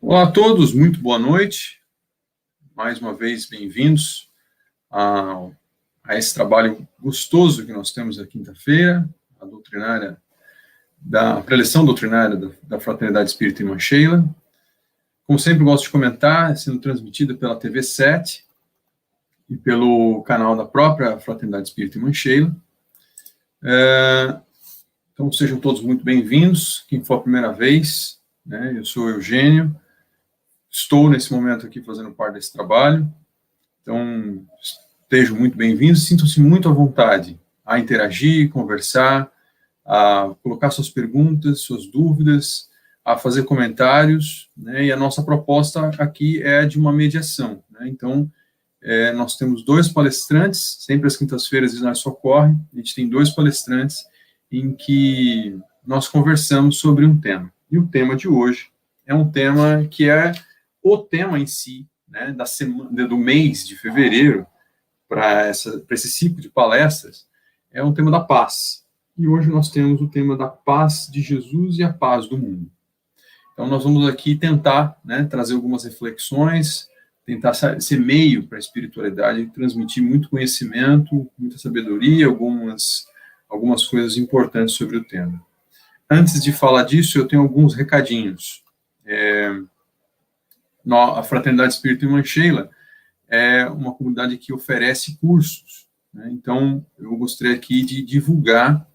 Olá a todos, muito boa noite. Mais uma vez, bem-vindos a esse trabalho gostoso que nós temos na quinta-feira, a preleção doutrinária da Fraternidade Espírita Irmã Sheila. Como sempre, gosto de comentar, sendo transmitida pela TV 7 e pelo canal da própria Fraternidade Espírita Irmã Sheila. Então, sejam todos muito bem-vindos. Quem for a primeira vez, né, eu sou Eugênio. Estou, nesse momento aqui, fazendo parte desse trabalho. Então, estejam muito bem-vindos, sintam-se muito à vontade a interagir, conversar, a colocar suas perguntas, suas dúvidas, a fazer comentários, né? E a nossa proposta aqui é de uma mediação, né? Então, nós temos dois palestrantes, sempre às quintas-feiras isso ocorre, a gente tem dois palestrantes em que nós conversamos sobre um tema. E o tema de hoje é um tema que é o tema em si, né, da semana, do mês de fevereiro, para esse ciclo de palestras, é um tema da paz. E hoje nós temos o tema da paz de Jesus e a paz do mundo. Então nós vamos aqui tentar, né, trazer algumas reflexões, tentar ser meio para a espiritualidade, transmitir muito conhecimento, muita sabedoria, algumas coisas importantes sobre o tema. Antes de falar disso, eu tenho alguns recadinhos. A Fraternidade Espírita Irmã Sheila é uma comunidade que oferece cursos, né? Então, eu gostaria aqui de divulgar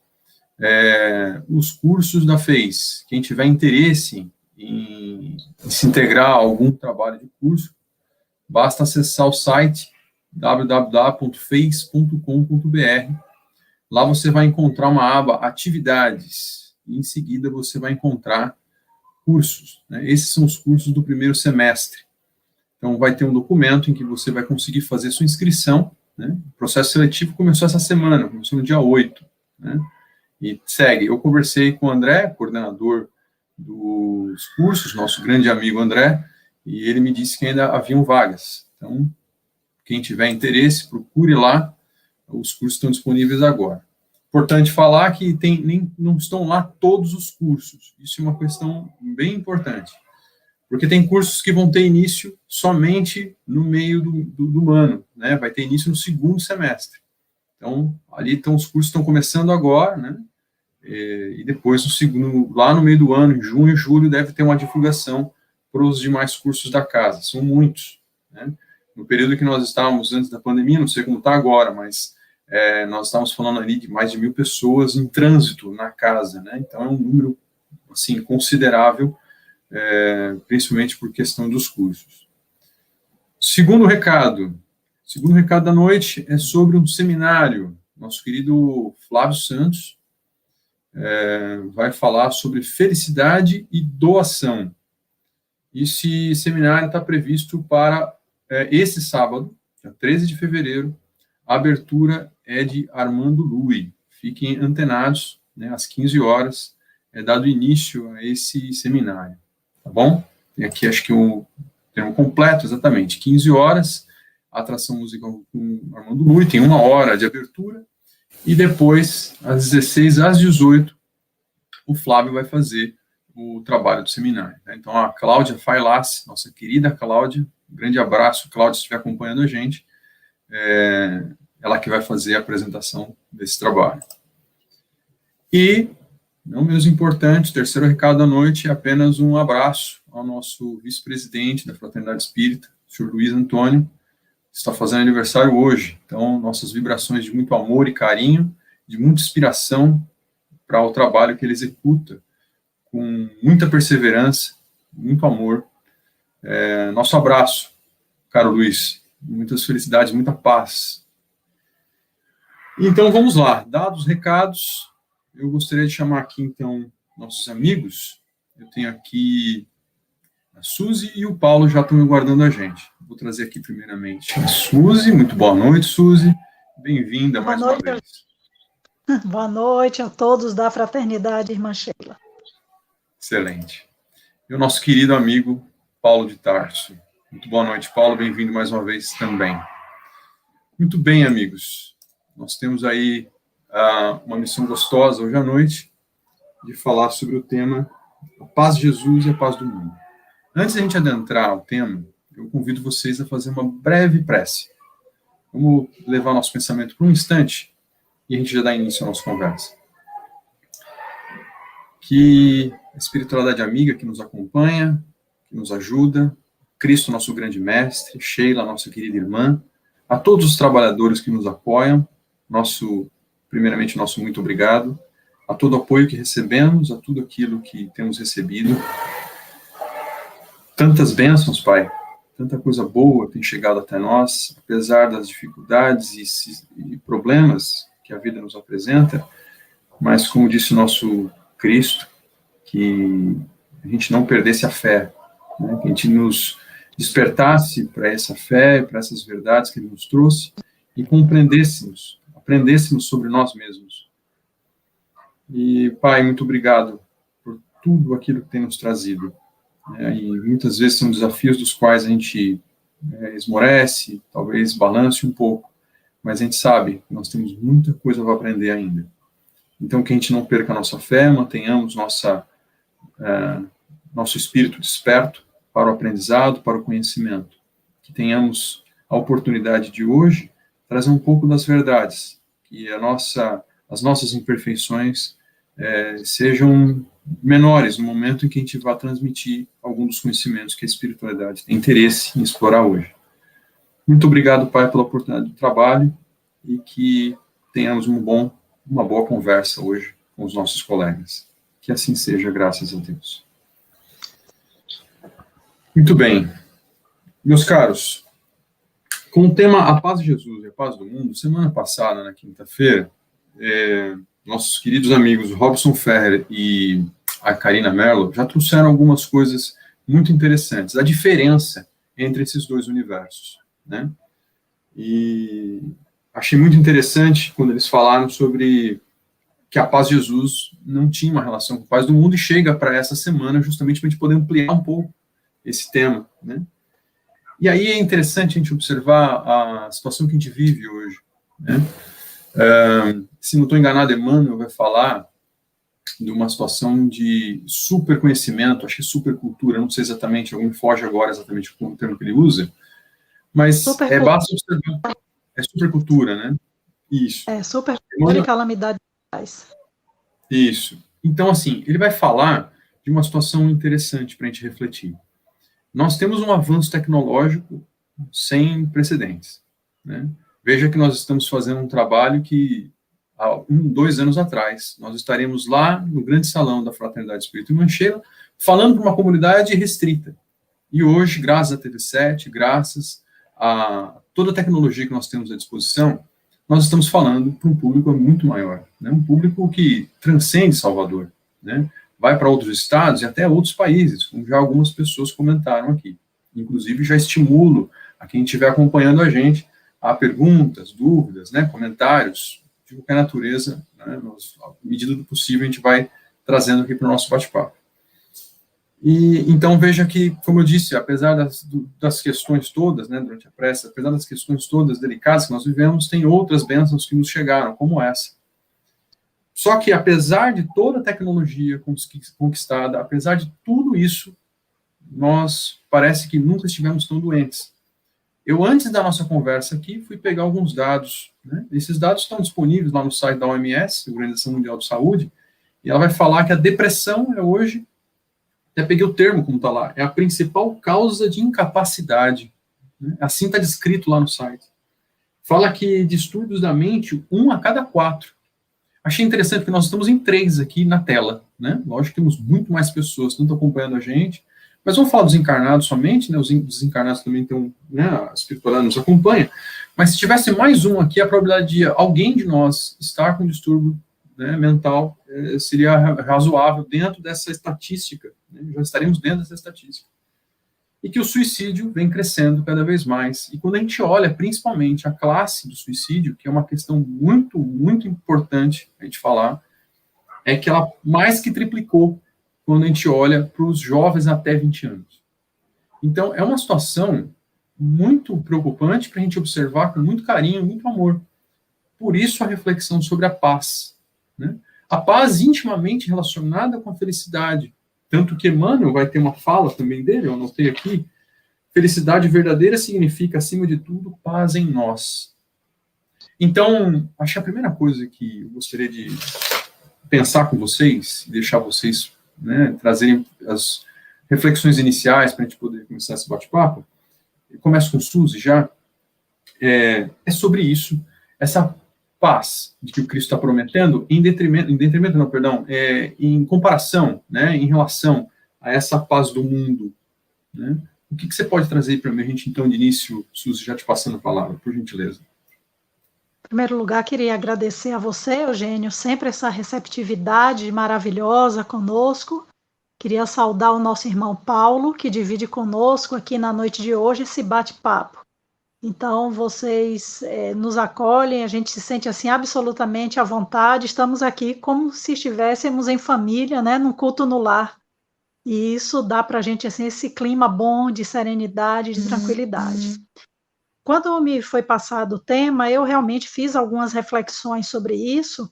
os cursos da FEIS. Quem tiver interesse em se integrar a algum trabalho de curso, basta acessar o site www.feis.com.br. Lá você vai encontrar uma aba Atividades, e em seguida você vai encontrar cursos, né? Esses são os cursos do primeiro semestre. Então, vai ter um documento em que você vai conseguir fazer sua inscrição, né? O processo seletivo começou essa semana, começou no dia 8, né? E segue. Eu conversei com o André, coordenador dos cursos, nosso grande amigo André, e ele me disse que ainda haviam vagas. Então, quem tiver interesse, procure lá, os cursos estão disponíveis agora. Importante falar que não estão lá todos os cursos. Isso é uma questão bem importante. Porque tem cursos que vão ter início somente no meio do ano, né? Vai ter início no segundo semestre. Então, ali estão os cursos que estão começando agora, né? E depois, lá no meio do ano, em junho e julho, deve ter uma divulgação para os demais cursos da casa. São muitos, né? No período que nós estávamos antes da pandemia, não sei como está agora, mas nós estávamos falando ali de mais de 1.000 pessoas em trânsito na casa, né? Então, é um número, assim, considerável, principalmente por questão dos cursos. Segundo recado da noite é sobre um seminário. Nosso querido Flávio Santos vai falar sobre felicidade e doação. Esse seminário está previsto para esse sábado, dia 13 de fevereiro. A abertura é de Armando Lui. Fiquem antenados, né, às 15 horas, é dado início a esse seminário. Tá bom? Tem aqui, acho que o termo completo, exatamente, 15 horas, atração musical com Armando Lui, tem 1 hora de abertura, e depois, às 16 às 18, o Flávio vai fazer o trabalho do seminário. Né? Então, a Cláudia Failas, nossa querida Cláudia, um grande abraço, Cláudia, se estiver acompanhando a gente, ela que vai fazer a apresentação desse trabalho. E, não menos importante, o terceiro recado da noite é apenas um abraço ao nosso vice-presidente da Fraternidade Espírita, o senhor Luiz Antônio, que está fazendo aniversário hoje. Então, nossas vibrações de muito amor e carinho, de muita inspiração para o trabalho que ele executa, com muita perseverança, muito amor. Nosso abraço, caro Luiz, muitas felicidades, muita paz. Então, vamos lá. Dados os recados, eu gostaria de chamar aqui, então, nossos amigos. Eu tenho aqui a Suzy e o Paulo já estão me aguardando a gente. Vou trazer aqui, primeiramente, a Suzy. Muito boa noite, Suzy. Bem-vinda mais uma vez. Boa noite a todos da Fraternidade Irmã Sheila. Excelente. E o nosso querido amigo Paulo de Tarso. Muito boa noite, Paulo. Bem-vindo mais uma vez também. Muito bem, amigos. Nós temos aí uma missão gostosa hoje à noite de falar sobre o tema a paz de Jesus e a paz do mundo. Antes de a gente adentrar ao tema, eu convido vocês a fazer uma breve prece. Vamos levar nosso pensamento por um instante e a gente já dá início à nossa conversa. Que a espiritualidade amiga que nos acompanha, que nos ajuda, Cristo, nosso grande mestre, Sheila, nossa querida irmã, a todos os trabalhadores que nos apoiam, primeiramente, nosso muito obrigado, a todo o apoio que recebemos, a tudo aquilo que temos recebido. Tantas bênçãos, Pai, tanta coisa boa tem chegado até nós, apesar das dificuldades e problemas que a vida nos apresenta, mas como disse o nosso Cristo, que a gente não perdesse a fé, né? Que a gente nos despertasse para essa fé, para essas verdades que Ele nos trouxe e aprendêssemos sobre nós mesmos. E, Pai, muito obrigado por tudo aquilo que tem nos trazido. E muitas vezes são desafios dos quais a gente esmorece, talvez balance um pouco, mas a gente sabe que nós temos muita coisa para aprender ainda. Então, que a gente não perca a nossa fé, mantenhamos nosso espírito desperto para o aprendizado, para o conhecimento. Que tenhamos a oportunidade de hoje trazer um pouco das verdades, que as nossas imperfeições sejam menores no momento em que a gente vai transmitir algum dos conhecimentos que a espiritualidade tem interesse em explorar hoje. Muito obrigado, Pai, pela oportunidade do trabalho e que tenhamos uma boa conversa hoje com os nossos colegas. Que assim seja, graças a Deus. Muito bem. Meus caros, com o tema A Paz de Jesus e a Paz do Mundo, semana passada, na quinta-feira, nossos queridos amigos Robson Ferrer e a Karina Merlo já trouxeram algumas coisas muito interessantes, a diferença entre esses dois universos, né? E achei muito interessante quando eles falaram sobre que a paz de Jesus não tinha uma relação com a paz do mundo e chega para essa semana justamente para a gente poder ampliar um pouco esse tema, né? E aí é interessante a gente observar a situação que a gente vive hoje, né? Se não estou enganado, Emmanuel vai falar de uma situação de superconhecimento, acho que supercultura, não sei exatamente, alguém foge agora exatamente com o termo que ele usa, mas basta observar, é supercultura, né? Isso. Supercultura e calamidade. Isso. Então, assim, ele vai falar de uma situação interessante para a gente refletir. Nós temos um avanço tecnológico sem precedentes, né? Veja que nós estamos fazendo um trabalho que, há 2 anos atrás, nós estaremos lá no grande salão da Fraternidade Espírita Irmã Sheila, falando para uma comunidade restrita. E hoje, graças à TV7, graças a toda a tecnologia que nós temos à disposição, nós estamos falando para um público muito maior, né? Um público que transcende Salvador, né? Vai para outros estados e até outros países, como já algumas pessoas comentaram aqui. Inclusive, já estimulo a quem estiver acompanhando a gente a perguntas, dúvidas, né, comentários de qualquer natureza, né, à medida do possível, a gente vai trazendo aqui para o nosso bate-papo. E então veja que, como eu disse, apesar das questões todas, né, durante a prece, apesar das questões todas delicadas que nós vivemos, tem outras bênçãos que nos chegaram, como essa. Só que, apesar de toda a tecnologia conquistada, apesar de tudo isso, nós parece que nunca estivemos tão doentes. Eu, antes da nossa conversa aqui, fui pegar alguns dados, né? Esses dados estão disponíveis lá no site da OMS, Organização Mundial de Saúde, e ela vai falar que a depressão é hoje, até peguei o termo como está lá, é a principal causa de incapacidade, né? Assim está descrito lá no site. Fala que distúrbios da mente, 1 a cada 4. Achei interessante que nós estamos em 3 aqui na tela, né? Lógico que temos muito mais pessoas que estão acompanhando a gente, mas vamos falar dos encarnados somente, né? Os desencarnados também estão, né? A espiritualidade nos acompanha. Mas se tivesse mais um aqui, a probabilidade de alguém de nós estar com distúrbio, né, mental seria razoável dentro dessa estatística, né? Já estaremos dentro dessa estatística. E que o suicídio vem crescendo cada vez mais. E quando a gente olha, principalmente, a classe do suicídio, que é uma questão muito, muito importante a gente falar, é que ela mais que triplicou quando a gente olha para os jovens até 20 anos. Então, é uma situação muito preocupante para a gente observar com muito carinho, muito amor. Por isso, a reflexão sobre a paz, né? A paz intimamente relacionada com a felicidade. Tanto que Emmanuel vai ter uma fala também dele, eu anotei aqui, felicidade verdadeira significa, acima de tudo, paz em nós. Então, acho que a primeira coisa que eu gostaria de pensar com vocês, deixar vocês, né, trazerem as reflexões iniciais para a gente poder começar esse bate-papo, eu começo com Suzy já, é sobre isso, essa paz de que o Cristo está prometendo, em comparação, né, em relação a essa paz do mundo, né? O que você pode trazer para a gente, então, de início, Suzy, já te passando a palavra, por gentileza? Em primeiro lugar, queria agradecer a você, Eugênio, sempre essa receptividade maravilhosa conosco. Queria saudar o nosso irmão Paulo, que divide conosco aqui na noite de hoje esse bate-papo. Então, vocês nos acolhem, a gente se sente assim absolutamente à vontade, estamos aqui como se estivéssemos em família, né, num culto no lar. E isso dá para a gente assim, esse clima bom de serenidade, de tranquilidade. Quando me foi passado o tema, eu realmente fiz algumas reflexões sobre isso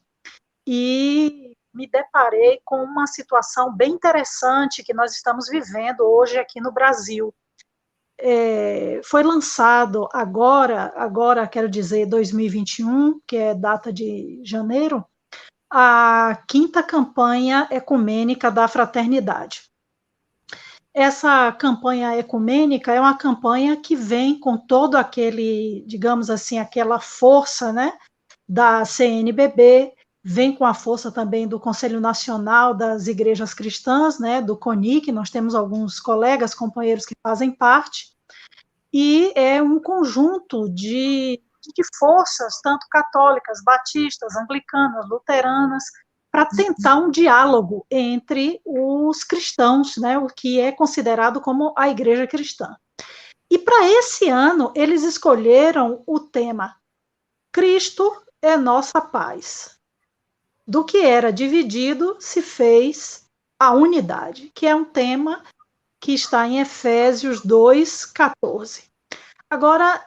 e me deparei com uma situação bem interessante que nós estamos vivendo hoje aqui no Brasil. Foi lançado agora quero dizer 2021, que é data de janeiro, a 5ª campanha ecumênica da fraternidade. Essa campanha ecumênica é uma campanha que vem com todo aquele, digamos assim, aquela força, né, da CNBB, vem com a força também do Conselho Nacional das Igrejas Cristãs, né, do CONIC, nós temos alguns colegas, companheiros que fazem parte, e é um conjunto de forças, tanto católicas, batistas, anglicanas, luteranas, para tentar um diálogo entre os cristãos, né, o que é considerado como a igreja cristã. E para esse ano, eles escolheram o tema Cristo é nossa paz. Do que era dividido, se fez a unidade, que é um tema que está em Efésios 2:14. Agora,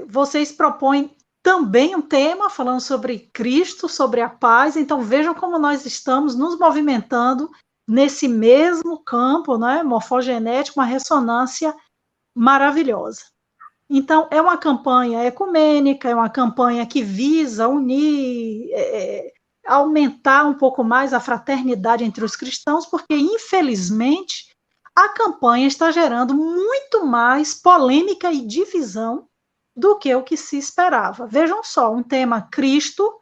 vocês propõem também um tema falando sobre Cristo, sobre a paz, então vejam como nós estamos nos movimentando nesse mesmo campo, né, morfogenético, uma ressonância maravilhosa. Então, é uma campanha ecumênica, é uma campanha que visa unir, aumentar um pouco mais a fraternidade entre os cristãos, porque, infelizmente, a campanha está gerando muito mais polêmica e divisão do que o que se esperava. Vejam só, um tema Cristo,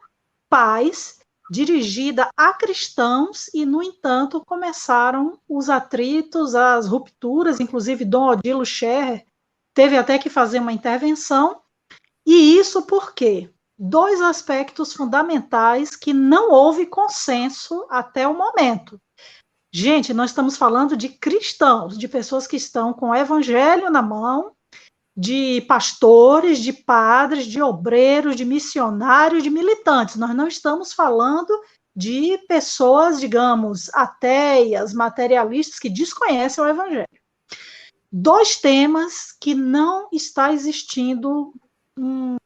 paz, dirigida a cristãos e, no entanto, começaram os atritos, as rupturas, inclusive Dom Odilo Scherrer teve até que fazer uma intervenção, e isso porque 2 aspectos fundamentais que não houve consenso até o momento. Gente, nós estamos falando de cristãos, de pessoas que estão com o evangelho na mão, de pastores, de padres, de obreiros, de missionários, de militantes. Nós não estamos falando de pessoas, digamos, ateias, materialistas, que desconhecem o evangelho. 2 temas que não está existindo,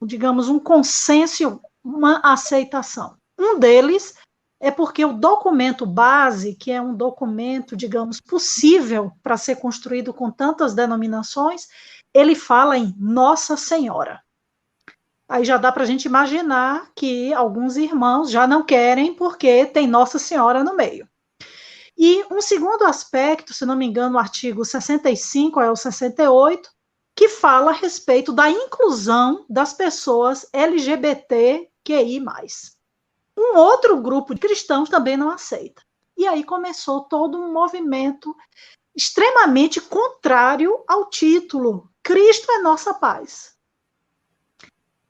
digamos, um consenso, uma aceitação. Um deles é porque o documento base, que é um documento, digamos, possível para ser construído com tantas denominações, ele fala em Nossa Senhora. Aí já dá para a gente imaginar que alguns irmãos já não querem porque tem Nossa Senhora no meio. E um segundo aspecto, se não me engano, o artigo 65 é o 68, que fala a respeito da inclusão das pessoas LGBTQI+. Um outro grupo de cristãos também não aceita. E aí começou todo um movimento extremamente contrário ao título Cristo é nossa paz.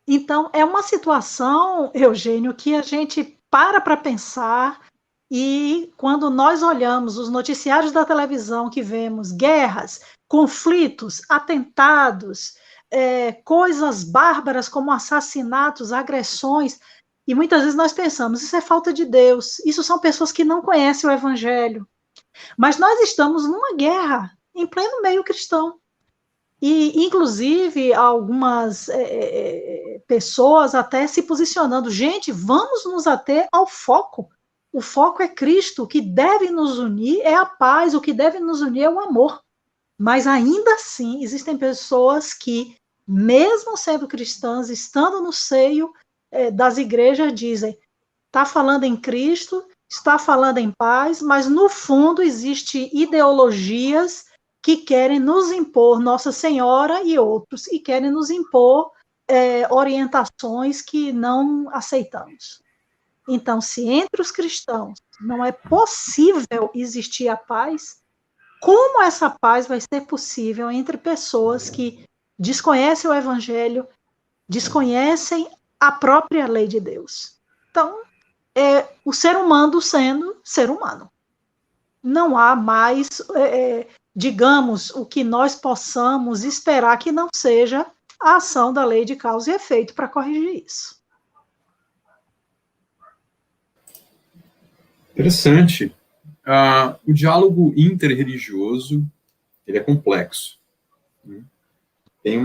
Então, é uma situação, Eugênio, que a gente para pensar, e quando nós olhamos os noticiários da televisão que vemos guerras, conflitos, atentados, coisas bárbaras como assassinatos, agressões, e muitas vezes nós pensamos, isso é falta de Deus, isso são pessoas que não conhecem o Evangelho. Mas nós estamos numa guerra, em pleno meio cristão. E, inclusive, algumas pessoas até se posicionando, gente, vamos nos ater ao foco. O foco é Cristo, o que deve nos unir é a paz, o que deve nos unir é o amor. Mas ainda assim, existem pessoas que, mesmo sendo cristãs, estando no seio das igrejas, dizem, está falando em Cristo, está falando em paz, mas no fundo existe ideologias que querem nos impor Nossa Senhora e outros, e querem nos impor orientações que não aceitamos. Então, se entre os cristãos não é possível existir a paz, como essa paz vai ser possível entre pessoas que desconhecem o Evangelho, desconhecem a própria lei de Deus? Então, o ser humano sendo ser humano. Não há mais, digamos, o que nós possamos esperar que não seja a ação da lei de causa e efeito para corrigir isso. Interessante. O diálogo interreligioso, ele é complexo. Tem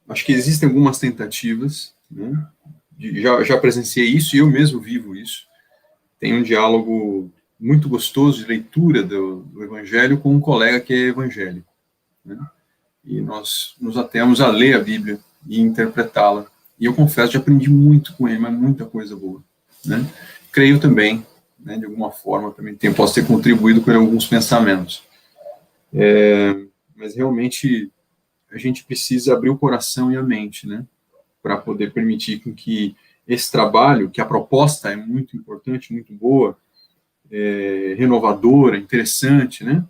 acho que existem algumas tentativas, né? Já presenciei isso e eu mesmo vivo isso. Tem um diálogo muito gostoso de leitura do Evangelho com um colega que é evangélico, né? E nós nos atemos a ler a Bíblia e interpretá-la. E eu confesso que aprendi muito com ele, mas muita coisa boa, né? Creio também, né, de alguma forma, também posso ter contribuído com alguns pensamentos. Mas realmente a gente precisa abrir o coração e a mente, né, para poder permitir com que esse trabalho, que a proposta é muito importante, muito boa, renovadora, interessante, né,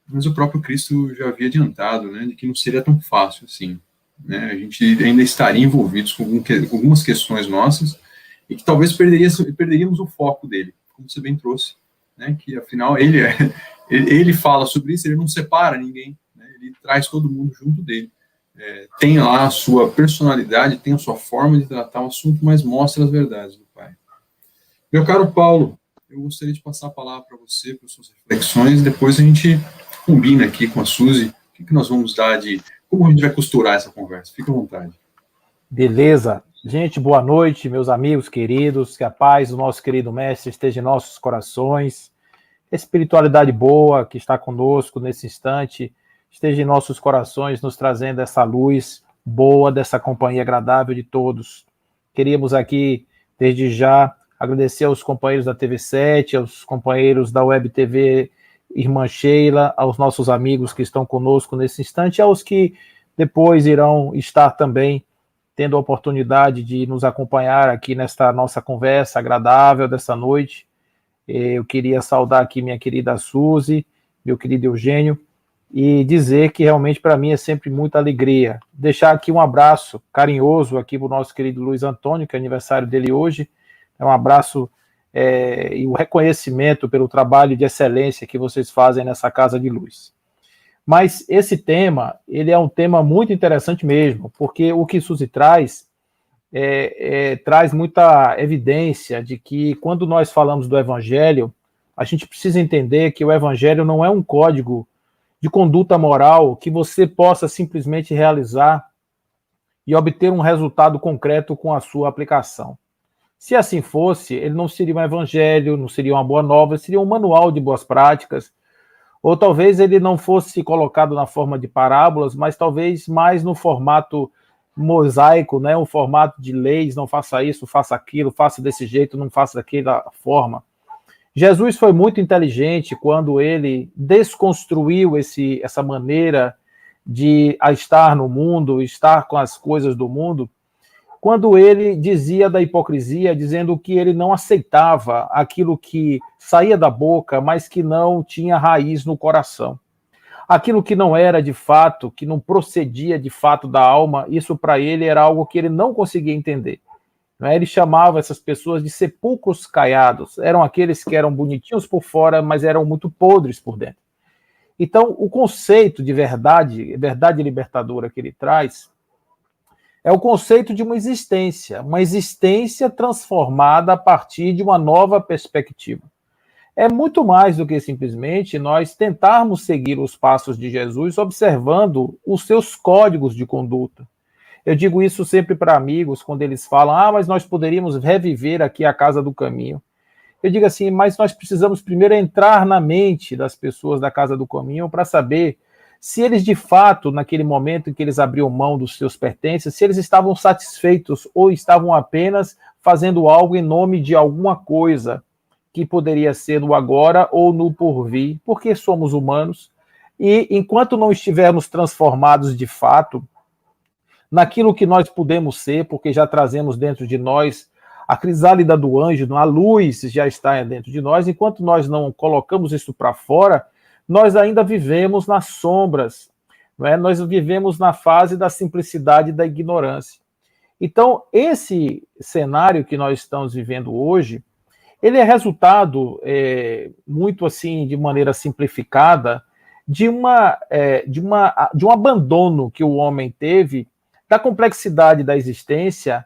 mas o próprio Cristo já havia adiantado, né, de que não seria tão fácil assim, né, a gente ainda estaria envolvidos com algumas questões nossas e que talvez perderíamos o foco dele, como você bem trouxe, né, que afinal ele fala sobre isso, ele não separa ninguém, né, ele traz todo mundo junto dele. Tem lá a sua personalidade, tem a sua forma de tratar o assunto, mas mostra as verdades do Pai. Meu caro Paulo, eu gostaria de passar a palavra para você, para as suas reflexões, depois a gente combina aqui com a Suzy, o que nós vamos dar como a gente vai costurar essa conversa. Fique à vontade. Beleza. Gente, boa noite, meus amigos queridos, que a paz do nosso querido mestre esteja em nossos corações, a espiritualidade boa que está conosco nesse instante esteja em nossos corações, nos trazendo essa luz boa, dessa companhia agradável de todos. Queríamos aqui, desde já, agradecer aos companheiros da TV7, aos companheiros da Web TV Irmã Sheila, aos nossos amigos que estão conosco nesse instante, aos que depois irão estar também tendo a oportunidade de nos acompanhar aqui nesta nossa conversa agradável dessa noite. Eu queria saudar aqui minha querida Suzy, meu querido Eugênio, e dizer que realmente para mim é sempre muita alegria. Deixar aqui um abraço carinhoso aqui para o nosso querido Luiz Antônio, que é aniversário dele hoje. É um abraço e o reconhecimento pelo trabalho de excelência que vocês fazem nessa Casa de Luz. Mas esse tema, ele é um tema muito interessante mesmo, porque o que Suzy traz traz muita evidência de que quando nós falamos do Evangelho, a gente precisa entender que o Evangelho não é um código de conduta moral que você possa simplesmente realizar e obter um resultado concreto com a sua aplicação. Se assim fosse, ele não seria um evangelho, não seria uma boa nova, seria um manual de boas práticas, ou talvez ele não fosse colocado na forma de parábolas, mas talvez mais no formato mosaico, né? Um formato de leis, não faça isso, faça aquilo, faça desse jeito, não faça daquela forma. Jesus foi muito inteligente quando ele desconstruiu essa maneira de estar no mundo, estar com as coisas do mundo, quando ele dizia da hipocrisia, dizendo que ele não aceitava aquilo que saía da boca, mas que não tinha raiz no coração. Aquilo que não era de fato, que não procedia de fato da alma, isso para ele era algo que ele não conseguia entender. Ele chamava essas pessoas de sepulcros caiados. Eram aqueles que eram bonitinhos por fora, mas eram muito podres por dentro. Então, o conceito de verdade libertadora que ele traz, é o conceito de uma existência transformada a partir de uma nova perspectiva. É muito mais do que simplesmente nós tentarmos seguir os passos de Jesus observando os seus códigos de conduta. Eu digo isso sempre para amigos, quando eles falam, mas nós poderíamos reviver aqui a Casa do Caminho. Eu digo assim, mas nós precisamos primeiro entrar na mente das pessoas da Casa do Caminho para saber se eles de fato, naquele momento em que eles abriam mão dos seus pertences, se eles estavam satisfeitos ou estavam apenas fazendo algo em nome de alguma coisa que poderia ser no agora ou no porvir, porque somos humanos, e enquanto não estivermos transformados de fato naquilo que nós podemos ser, porque já trazemos dentro de nós a crisálida do anjo, a luz já está dentro de nós, enquanto nós não colocamos isso para fora, nós ainda vivemos nas sombras, não é? Nós vivemos na fase da simplicidade e da ignorância. Então, esse cenário que nós estamos vivendo hoje, ele é resultado, muito assim, de maneira simplificada, de um abandono que o homem teve da complexidade da existência,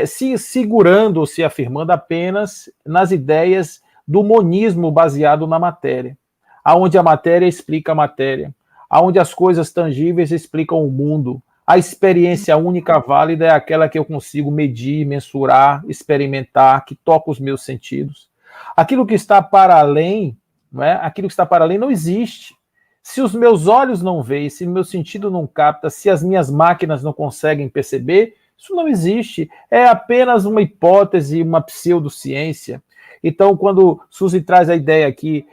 se segurando ou se afirmando apenas nas ideias do monismo baseado na matéria, aonde a matéria explica a matéria, aonde as coisas tangíveis explicam o mundo. A experiência única válida é aquela que eu consigo medir, mensurar, experimentar, que toca os meus sentidos. Aquilo que está para além, não é? Aquilo que está para além não existe. Se os meus olhos não veem, se o meu sentido não capta, se as minhas máquinas não conseguem perceber, isso não existe. É apenas uma hipótese, uma pseudociência. Então, quando Suzy traz a ideia aqui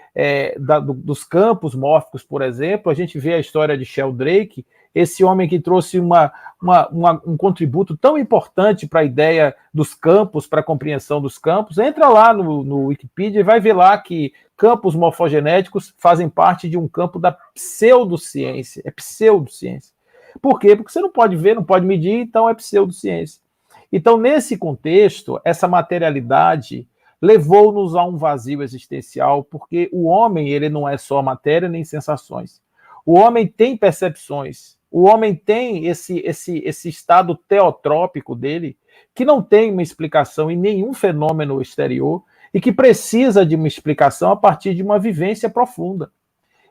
dos campos mórficos, por exemplo, a gente vê a história de Sheldrake, esse homem que trouxe um contributo tão importante para a ideia dos campos, para a compreensão dos campos. Entra lá no Wikipedia e vai ver lá que campos morfogenéticos fazem parte de um campo da pseudociência. É pseudociência. Por quê? Porque você não pode ver, não pode medir, então é pseudociência. Então, nesse contexto, essa materialidade levou-nos a um vazio existencial, porque o homem, ele não é só matéria nem sensações. O homem tem percepções, o homem tem esse estado teotrópico dele, que não tem uma explicação em nenhum fenômeno exterior e que precisa de uma explicação a partir de uma vivência profunda.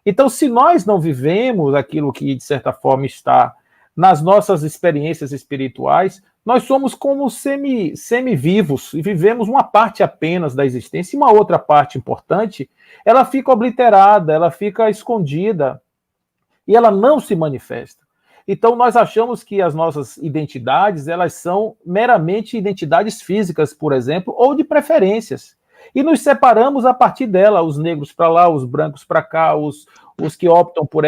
Então, se nós não vivemos aquilo que, de certa forma, está nas nossas experiências espirituais, nós somos como semivivos e vivemos uma parte apenas da existência, e uma outra parte importante, ela fica obliterada, ela fica escondida, e ela não se manifesta. Então, nós achamos que as nossas identidades, elas são meramente identidades físicas, por exemplo, ou de preferências. E nos separamos a partir dela, os negros para lá, os brancos para cá, os que optam por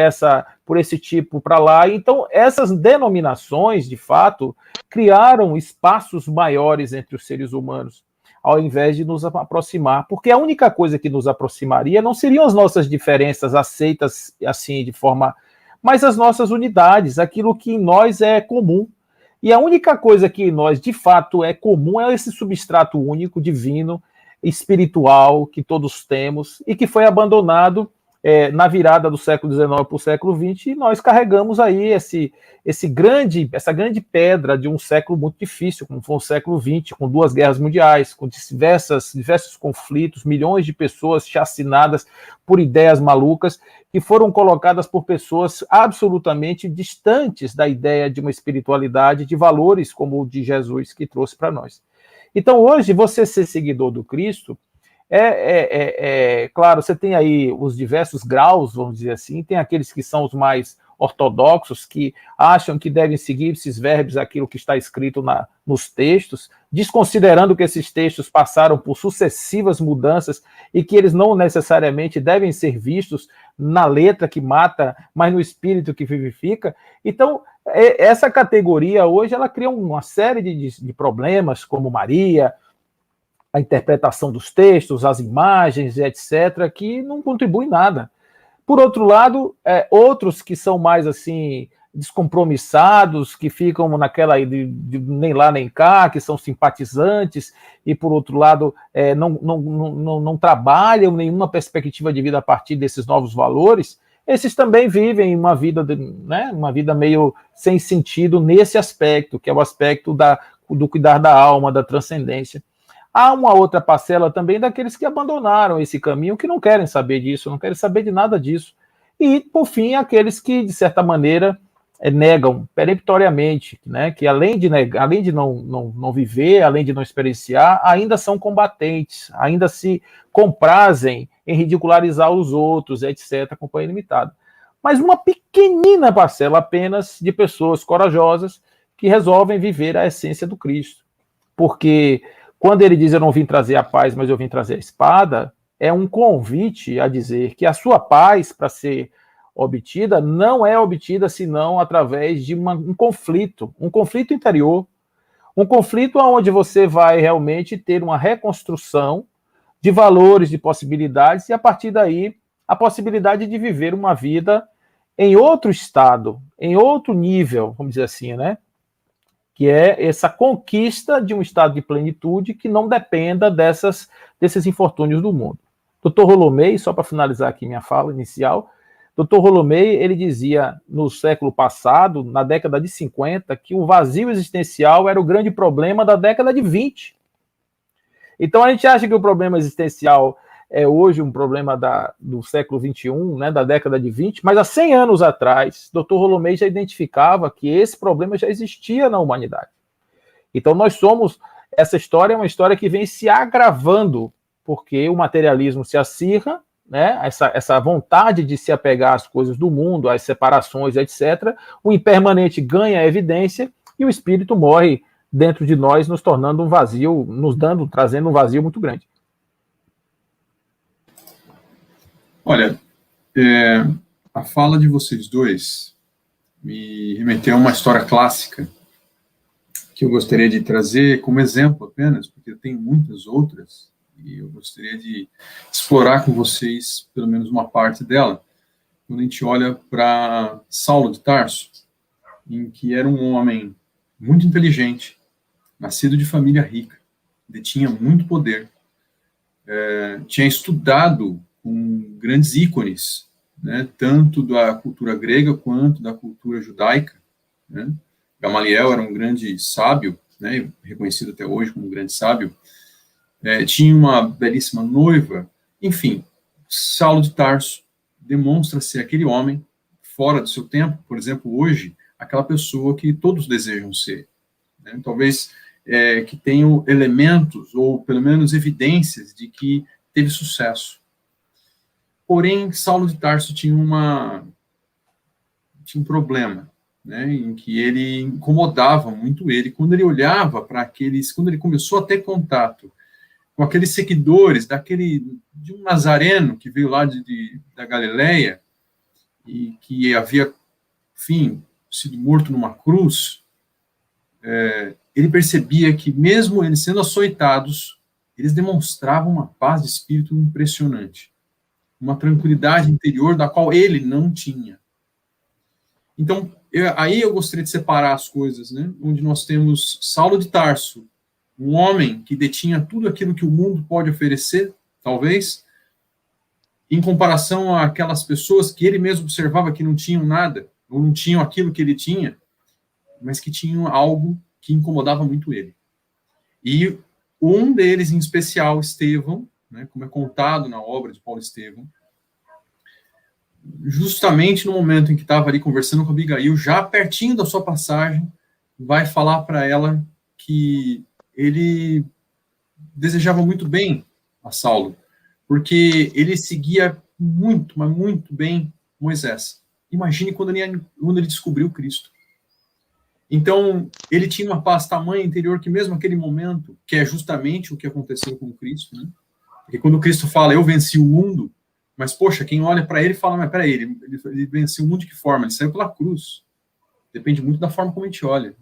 esse tipo para lá. Então, essas denominações, de fato, criaram espaços maiores entre os seres humanos, ao invés de nos aproximar. Porque a única coisa que nos aproximaria não seriam as nossas diferenças aceitas assim de forma... mas as nossas unidades, aquilo que em nós é comum. E a única coisa que em nós, de fato, é comum é esse substrato único, divino, espiritual, que todos temos, e que foi abandonado na virada do século XIX para o século XX, e nós carregamos aí essa grande pedra de um século muito difícil, como foi o século XX, com 2 guerras mundiais, com diversos conflitos, milhões de pessoas chacinadas por ideias malucas, que foram colocadas por pessoas absolutamente distantes da ideia de uma espiritualidade, de valores como o de Jesus que trouxe para nós. Então, hoje, você ser seguidor do Cristo, claro, você tem aí os diversos graus, vamos dizer assim, tem aqueles que são os mais ortodoxos, que acham que devem seguir esses verbos, aquilo que está escrito nos textos, desconsiderando que esses textos passaram por sucessivas mudanças e que eles não necessariamente devem ser vistos na letra que mata, mas no espírito que vivifica. Então, essa categoria hoje, ela cria uma série de problemas, como Maria, a interpretação dos textos, as imagens, etc., que não contribuem nada. Por outro lado, outros que são mais assim descompromissados, que ficam naquela de nem lá nem cá, que são simpatizantes, e por outro lado não trabalham nenhuma perspectiva de vida a partir desses novos valores, esses também vivem uma vida, uma vida meio sem sentido nesse aspecto, que é o aspecto do cuidar da alma, da transcendência. Há uma outra parcela também daqueles que abandonaram esse caminho, que não querem saber disso, não querem saber de nada disso. E, por fim, aqueles que, de certa maneira, negam peremptoriamente, né, que além de negar, além de não viver, além de não experienciar, ainda são combatentes, ainda se comprazem em ridicularizar os outros, etc., companhia limitada. Mas uma pequenina parcela apenas de pessoas corajosas que resolvem viver a essência do Cristo. Porque quando ele diz eu não vim trazer a paz, mas eu vim trazer a espada, é um convite a dizer que a sua paz, para ser obtida, não é obtida senão através de um conflito interior, um conflito onde você vai realmente ter uma reconstrução de valores, de possibilidades, e a partir daí a possibilidade de viver uma vida em outro estado, em outro nível, vamos dizer assim, né? Que é essa conquista de um estado de plenitude que não dependa desses infortúnios do mundo. Dr. Rolomei, só para finalizar aqui minha fala inicial, Dr. Rolomei, ele dizia no século passado, na década de 50, que o vazio existencial era o grande problema da década de 20. Então a gente acha que o problema existencial é hoje um problema do século 21, né, da década de 20, mas há 100 anos atrás, Dr. Rolomei já identificava que esse problema já existia na humanidade. Então essa história é uma história que vem se agravando, porque o materialismo se acirra, né, essa vontade de se apegar às coisas do mundo, às separações, etc., o impermanente ganha evidência e o espírito morre dentro de nós, nos tornando um vazio, trazendo um vazio muito grande. Olha, a fala de vocês dois me remeteu a uma história clássica que eu gostaria de trazer como exemplo apenas, porque tem muitas outras, e eu gostaria de explorar com vocês pelo menos uma parte dela, quando a gente olha para Saulo de Tarso, em que era um homem muito inteligente, nascido de família rica, detinha muito poder, tinha estudado com grandes ícones, né, tanto da cultura grega quanto da cultura judaica, né? Gamaliel era um grande sábio, né, reconhecido até hoje como um grande sábio, tinha uma belíssima noiva, enfim, Saulo de Tarso demonstra ser aquele homem fora do seu tempo, por exemplo, hoje, aquela pessoa que todos desejam ser, né? Talvez que tenham elementos, ou pelo menos evidências, de que teve sucesso. Porém, Saulo de Tarso tinha um problema, né, em que ele incomodava muito ele, quando ele olhava para quando ele começou a ter contato com aqueles seguidores de um nazareno que veio lá da Galileia e que havia, enfim, sido morto numa cruz, ele percebia que mesmo eles sendo açoitados, eles demonstravam uma paz de espírito impressionante, uma tranquilidade interior da qual ele não tinha. Então, aí eu gostaria de separar as coisas, né? Onde nós temos Saulo de Tarso, um homem que detinha tudo aquilo que o mundo pode oferecer, talvez, em comparação àquelas pessoas que ele mesmo observava que não tinham nada, ou não tinham aquilo que ele tinha, mas que tinham algo que incomodava muito ele. E um deles, em especial, Estevão, né, como é contado na obra de Paulo Estevão, justamente no momento em que estava ali conversando com Abigail, já pertinho da sua passagem, vai falar para ela que ele desejava muito bem a Saulo, porque ele seguia muito, mas muito bem Moisés. Imagine quando ele descobriu Cristo. Então, ele tinha uma paz tamanha interior que mesmo naquele momento, que é justamente o que aconteceu com Cristo, né? Porque quando Cristo fala, eu venci o mundo, mas, poxa, quem olha para ele fala, mas peraí, ele venceu o mundo de que forma? Ele saiu pela cruz. Depende muito da forma como a gente olha.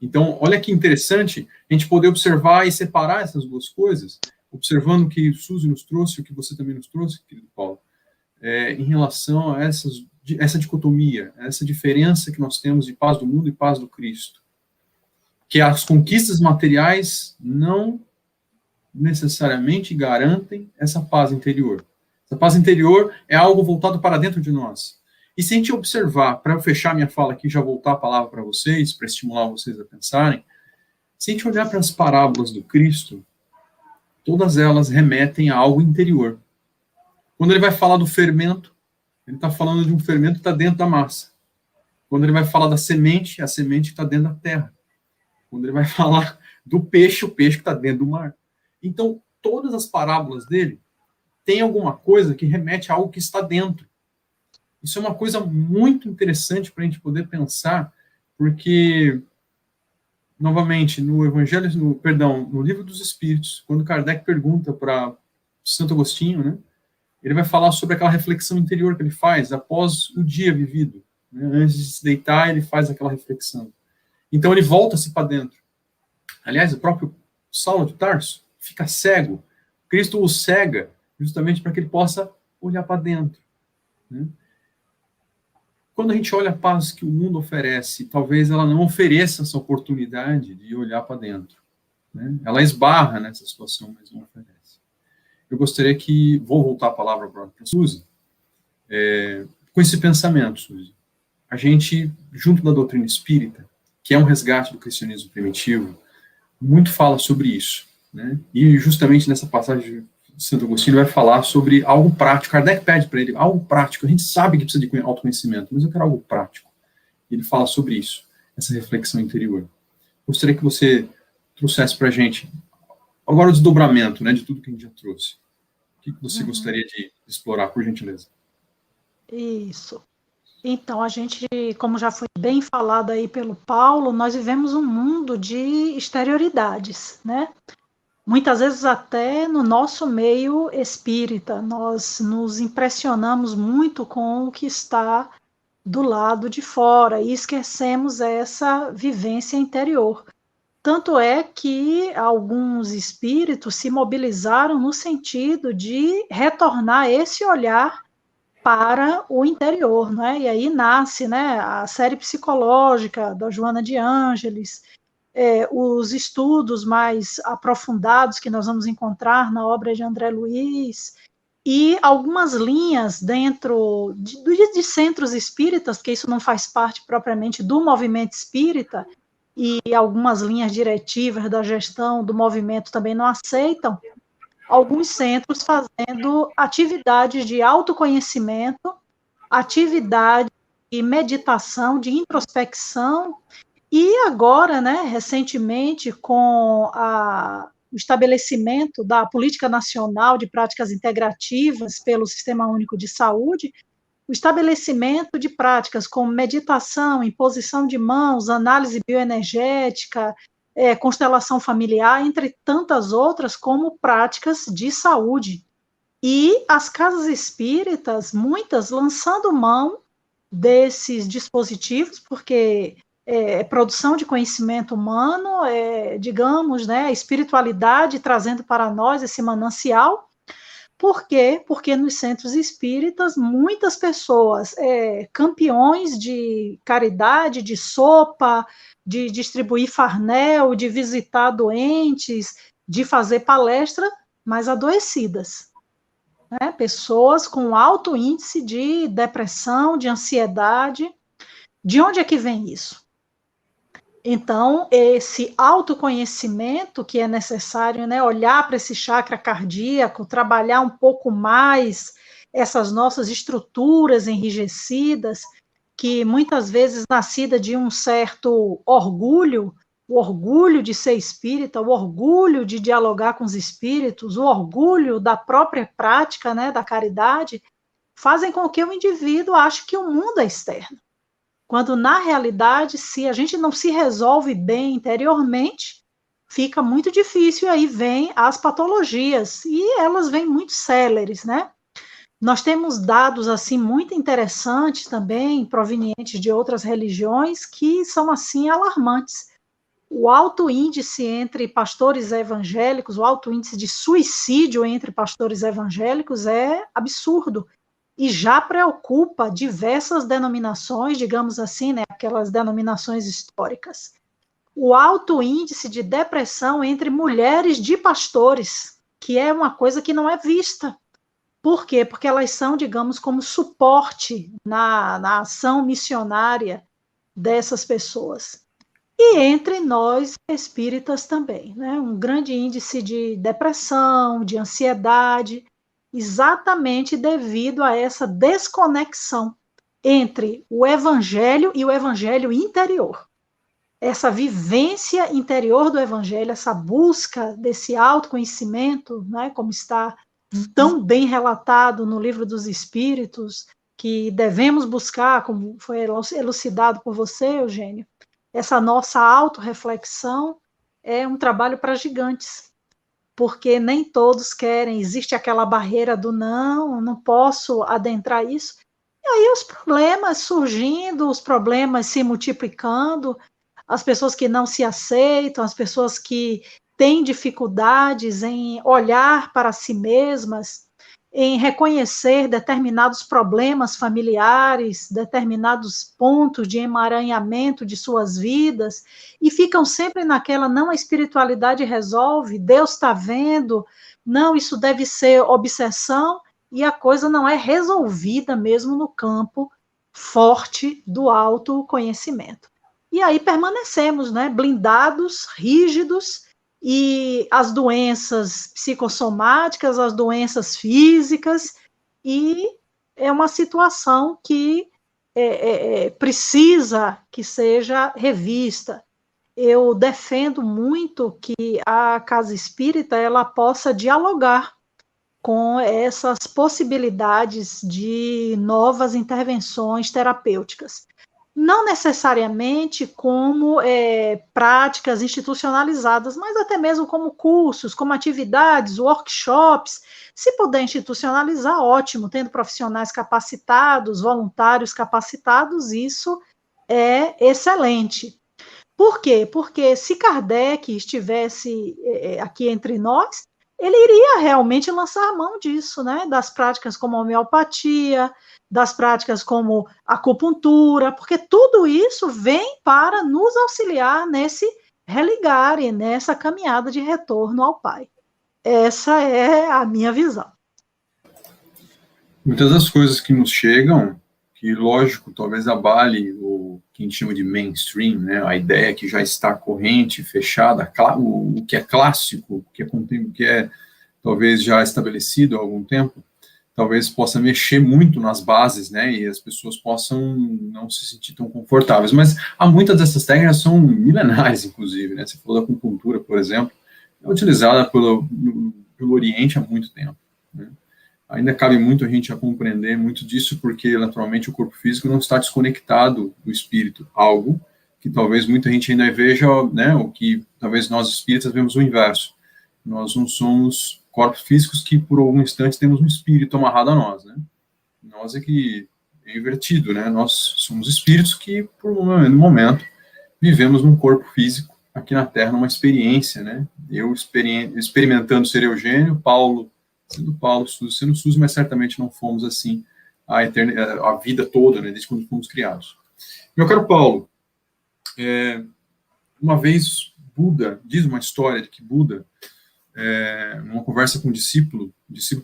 Então, olha que interessante a gente poder observar e separar essas duas coisas, observando o que Suzy nos trouxe, o que você também nos trouxe, querido Paulo, em relação a essa dicotomia, essa diferença que nós temos de paz do mundo e paz do Cristo. Que as conquistas materiais não necessariamente garantem essa paz interior. Essa paz interior é algo voltado para dentro de nós. E se a gente observar, para eu fechar minha fala aqui, já voltar a palavra para vocês, para estimular vocês a pensarem, se a gente olhar para as parábolas do Cristo, todas elas remetem a algo interior. Quando ele vai falar do fermento, ele está falando de um fermento que está dentro da massa. Quando ele vai falar da semente, a semente que está dentro da terra. Quando ele vai falar do peixe, o peixe que está dentro do mar. Então, todas as parábolas dele têm alguma coisa que remete a algo que está dentro. Isso é uma coisa muito interessante para a gente poder pensar, porque, novamente, no no Livro dos Espíritos, quando Kardec pergunta para Santo Agostinho, né, ele vai falar sobre aquela reflexão interior que ele faz após o dia vivido. Né, antes de se deitar, ele faz aquela reflexão. Então, ele volta-se para dentro. Aliás, o próprio Saulo de Tarso fica cego. Cristo o cega justamente para que ele possa olhar para dentro. Né? Quando a gente olha a paz que o mundo oferece, talvez ela não ofereça essa oportunidade de olhar para dentro. Né? Ela esbarra nessa situação, mas não oferece. Eu gostaria que... Vou voltar a palavra para a Suzy. Com esse pensamento, Suzy. A gente, junto da doutrina espírita, que é um resgate do cristianismo primitivo, muito fala sobre isso. Né? E justamente nessa passagem de Santo Agostinho vai falar sobre algo prático. Kardec pede para ele algo prático. A gente sabe que precisa de autoconhecimento, mas eu quero algo prático. E ele fala sobre isso, essa reflexão interior. Gostaria que você trouxesse para a gente agora o desdobramento, né, de tudo que a gente já trouxe. O que você gostaria de explorar, por gentileza? Isso. Então, a gente, como já foi bem falado aí pelo Paulo, nós vivemos um mundo de exterioridades, né? Muitas vezes até no nosso meio espírita, nós nos impressionamos muito com o que está do lado de fora e esquecemos essa vivência interior. Tanto é que alguns espíritos se mobilizaram no sentido de retornar esse olhar para o interior, né? E aí nasce, né, a série psicológica da Joana de Ângeles, os estudos mais aprofundados que nós vamos encontrar na obra de André Luiz, e algumas linhas dentro de centros espíritas, porque isso não faz parte propriamente do movimento espírita, e algumas linhas diretivas da gestão do movimento também não aceitam, alguns centros fazendo atividades de autoconhecimento, atividade de meditação, de introspecção, e agora, né, recentemente, com o estabelecimento da Política Nacional de Práticas Integrativas pelo Sistema Único de Saúde, o estabelecimento de práticas como meditação, imposição de mãos, análise bioenergética, constelação familiar, entre tantas outras, como práticas de saúde. E as casas espíritas, muitas lançando mão desses dispositivos, porque produção de conhecimento humano, digamos, né, espiritualidade trazendo para nós esse manancial. Por quê? Porque nos centros espíritas, muitas pessoas, campeões de caridade, de sopa, de distribuir farnel, de visitar doentes, de fazer palestra, mas adoecidas. Né? Pessoas com alto índice de depressão, de ansiedade. De onde é que vem isso? Então, esse autoconhecimento que é necessário, né, olhar para esse chakra cardíaco, trabalhar um pouco mais essas nossas estruturas enrijecidas, que muitas vezes nascida de um certo orgulho, o orgulho de ser espírita, o orgulho de dialogar com os espíritos, o orgulho da própria prática, né, da caridade, fazem com que o indivíduo ache que o mundo é externo. Quando, na realidade, se a gente não se resolve bem interiormente, fica muito difícil, e aí vem as patologias, e elas vêm muito céleres, né? Nós temos dados, assim, muito interessantes também, provenientes de outras religiões, que são, assim, alarmantes. O alto índice entre pastores evangélicos, o alto índice de suicídio entre pastores evangélicos é absurdo. E já preocupa diversas denominações, digamos assim, né, aquelas denominações históricas. O alto índice de depressão entre mulheres de pastores, que é uma coisa que não é vista. Por quê? Porque elas são, digamos, como suporte na ação missionária dessas pessoas. E entre nós, espíritas também, né? Um grande índice de depressão, de ansiedade, exatamente devido a essa desconexão entre o evangelho e o evangelho interior. Essa vivência interior do evangelho, essa busca desse autoconhecimento, né, como está tão bem relatado no Livro dos Espíritos, que devemos buscar, como foi elucidado por você, Eugênio, essa nossa autorreflexão é um trabalho para gigantes, porque nem todos querem, existe aquela barreira do não posso adentrar isso, e aí os problemas surgindo, os problemas se multiplicando, as pessoas que não se aceitam, as pessoas que têm dificuldades em olhar para si mesmas, em reconhecer determinados problemas familiares, determinados pontos de emaranhamento de suas vidas, e ficam sempre naquela, não, a espiritualidade resolve, Deus está vendo, não, isso deve ser obsessão, e a coisa não é resolvida mesmo no campo forte do autoconhecimento. E aí permanecemos, né, blindados, rígidos, e as doenças psicossomáticas, as doenças físicas, e é uma situação que precisa que seja revista. Eu defendo muito que a Casa Espírita ela possa dialogar com essas possibilidades de novas intervenções terapêuticas. Não necessariamente como práticas institucionalizadas, mas até mesmo como cursos, como atividades, workshops. Se puder institucionalizar, ótimo, tendo profissionais capacitados, voluntários capacitados, isso é excelente. Por quê? Porque se Kardec estivesse aqui entre nós, ele iria realmente lançar mão disso, né? Das práticas como a homeopatia, das práticas como a acupuntura, porque tudo isso vem para nos auxiliar nesse religar e nessa caminhada de retorno ao Pai. Essa é a minha visão. Muitas das coisas que nos chegam, que lógico, talvez abale o que a gente chama de mainstream, né? A ideia que já está corrente, fechada, o que é clássico, o que é talvez já estabelecido há algum tempo, talvez possa mexer muito nas bases, né, e as pessoas possam não se sentir tão confortáveis, mas há muitas dessas técnicas são milenares, inclusive, né, você falou da acupuntura, por exemplo, é utilizada pelo Oriente há muito tempo, né? Ainda cabe muito a gente a compreender muito disso, porque, naturalmente, o corpo físico não está desconectado do espírito, algo que talvez muita gente ainda veja, né, o que talvez nós espíritas vemos o inverso, nós não somos corpos físicos que por algum instante temos um espírito amarrado a nós, né? Nós é que é invertido, né? Nós somos espíritos que por um momento vivemos num corpo físico aqui na Terra, numa experiência, né? Eu experimentando ser Eugênio, Paulo sendo Paulo, Suzy sendo Suzy, mas certamente não fomos assim a vida toda, né? Desde quando fomos criados. Meu caro Paulo, uma vez Buda, diz uma história de que Buda, numa conversa com o discípulo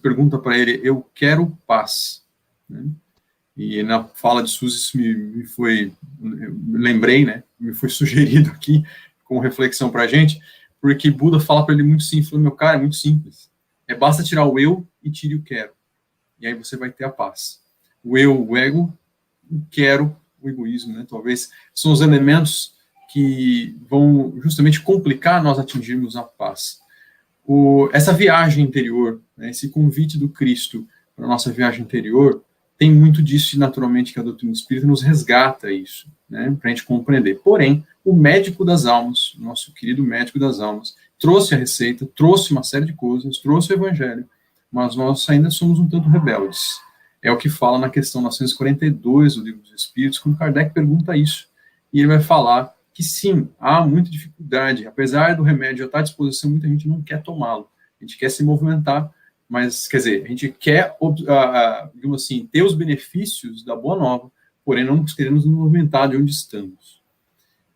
pergunta para ele, eu quero paz, né? E na fala de Suzy isso me lembrei, né? Me foi sugerido aqui como reflexão para a gente, porque Buda fala para ele muito simples, falou, meu cara, é muito simples, basta tirar o eu e tire o quero, e aí você vai ter a paz. O eu, o ego, o quero, o egoísmo, né? Talvez são os elementos que vão justamente complicar nós atingirmos a paz. Essa viagem interior, né, esse convite do Cristo para a nossa viagem interior, tem muito disso, e naturalmente que a doutrina espírita nos resgata isso, né, para a gente compreender. Porém, o médico das almas, nosso querido médico das almas, trouxe a receita, trouxe uma série de coisas, trouxe o evangelho, mas nós ainda somos um tanto rebeldes. É o que fala na questão 942 do Livro dos Espíritos, quando Kardec pergunta isso, e ele vai falar que sim, há muita dificuldade, apesar do remédio já estar à disposição, muita gente não quer tomá-lo, a gente quer se movimentar, mas, quer dizer, a gente quer, digamos assim, ter os benefícios da Boa Nova, porém não queremos nos movimentar de onde estamos.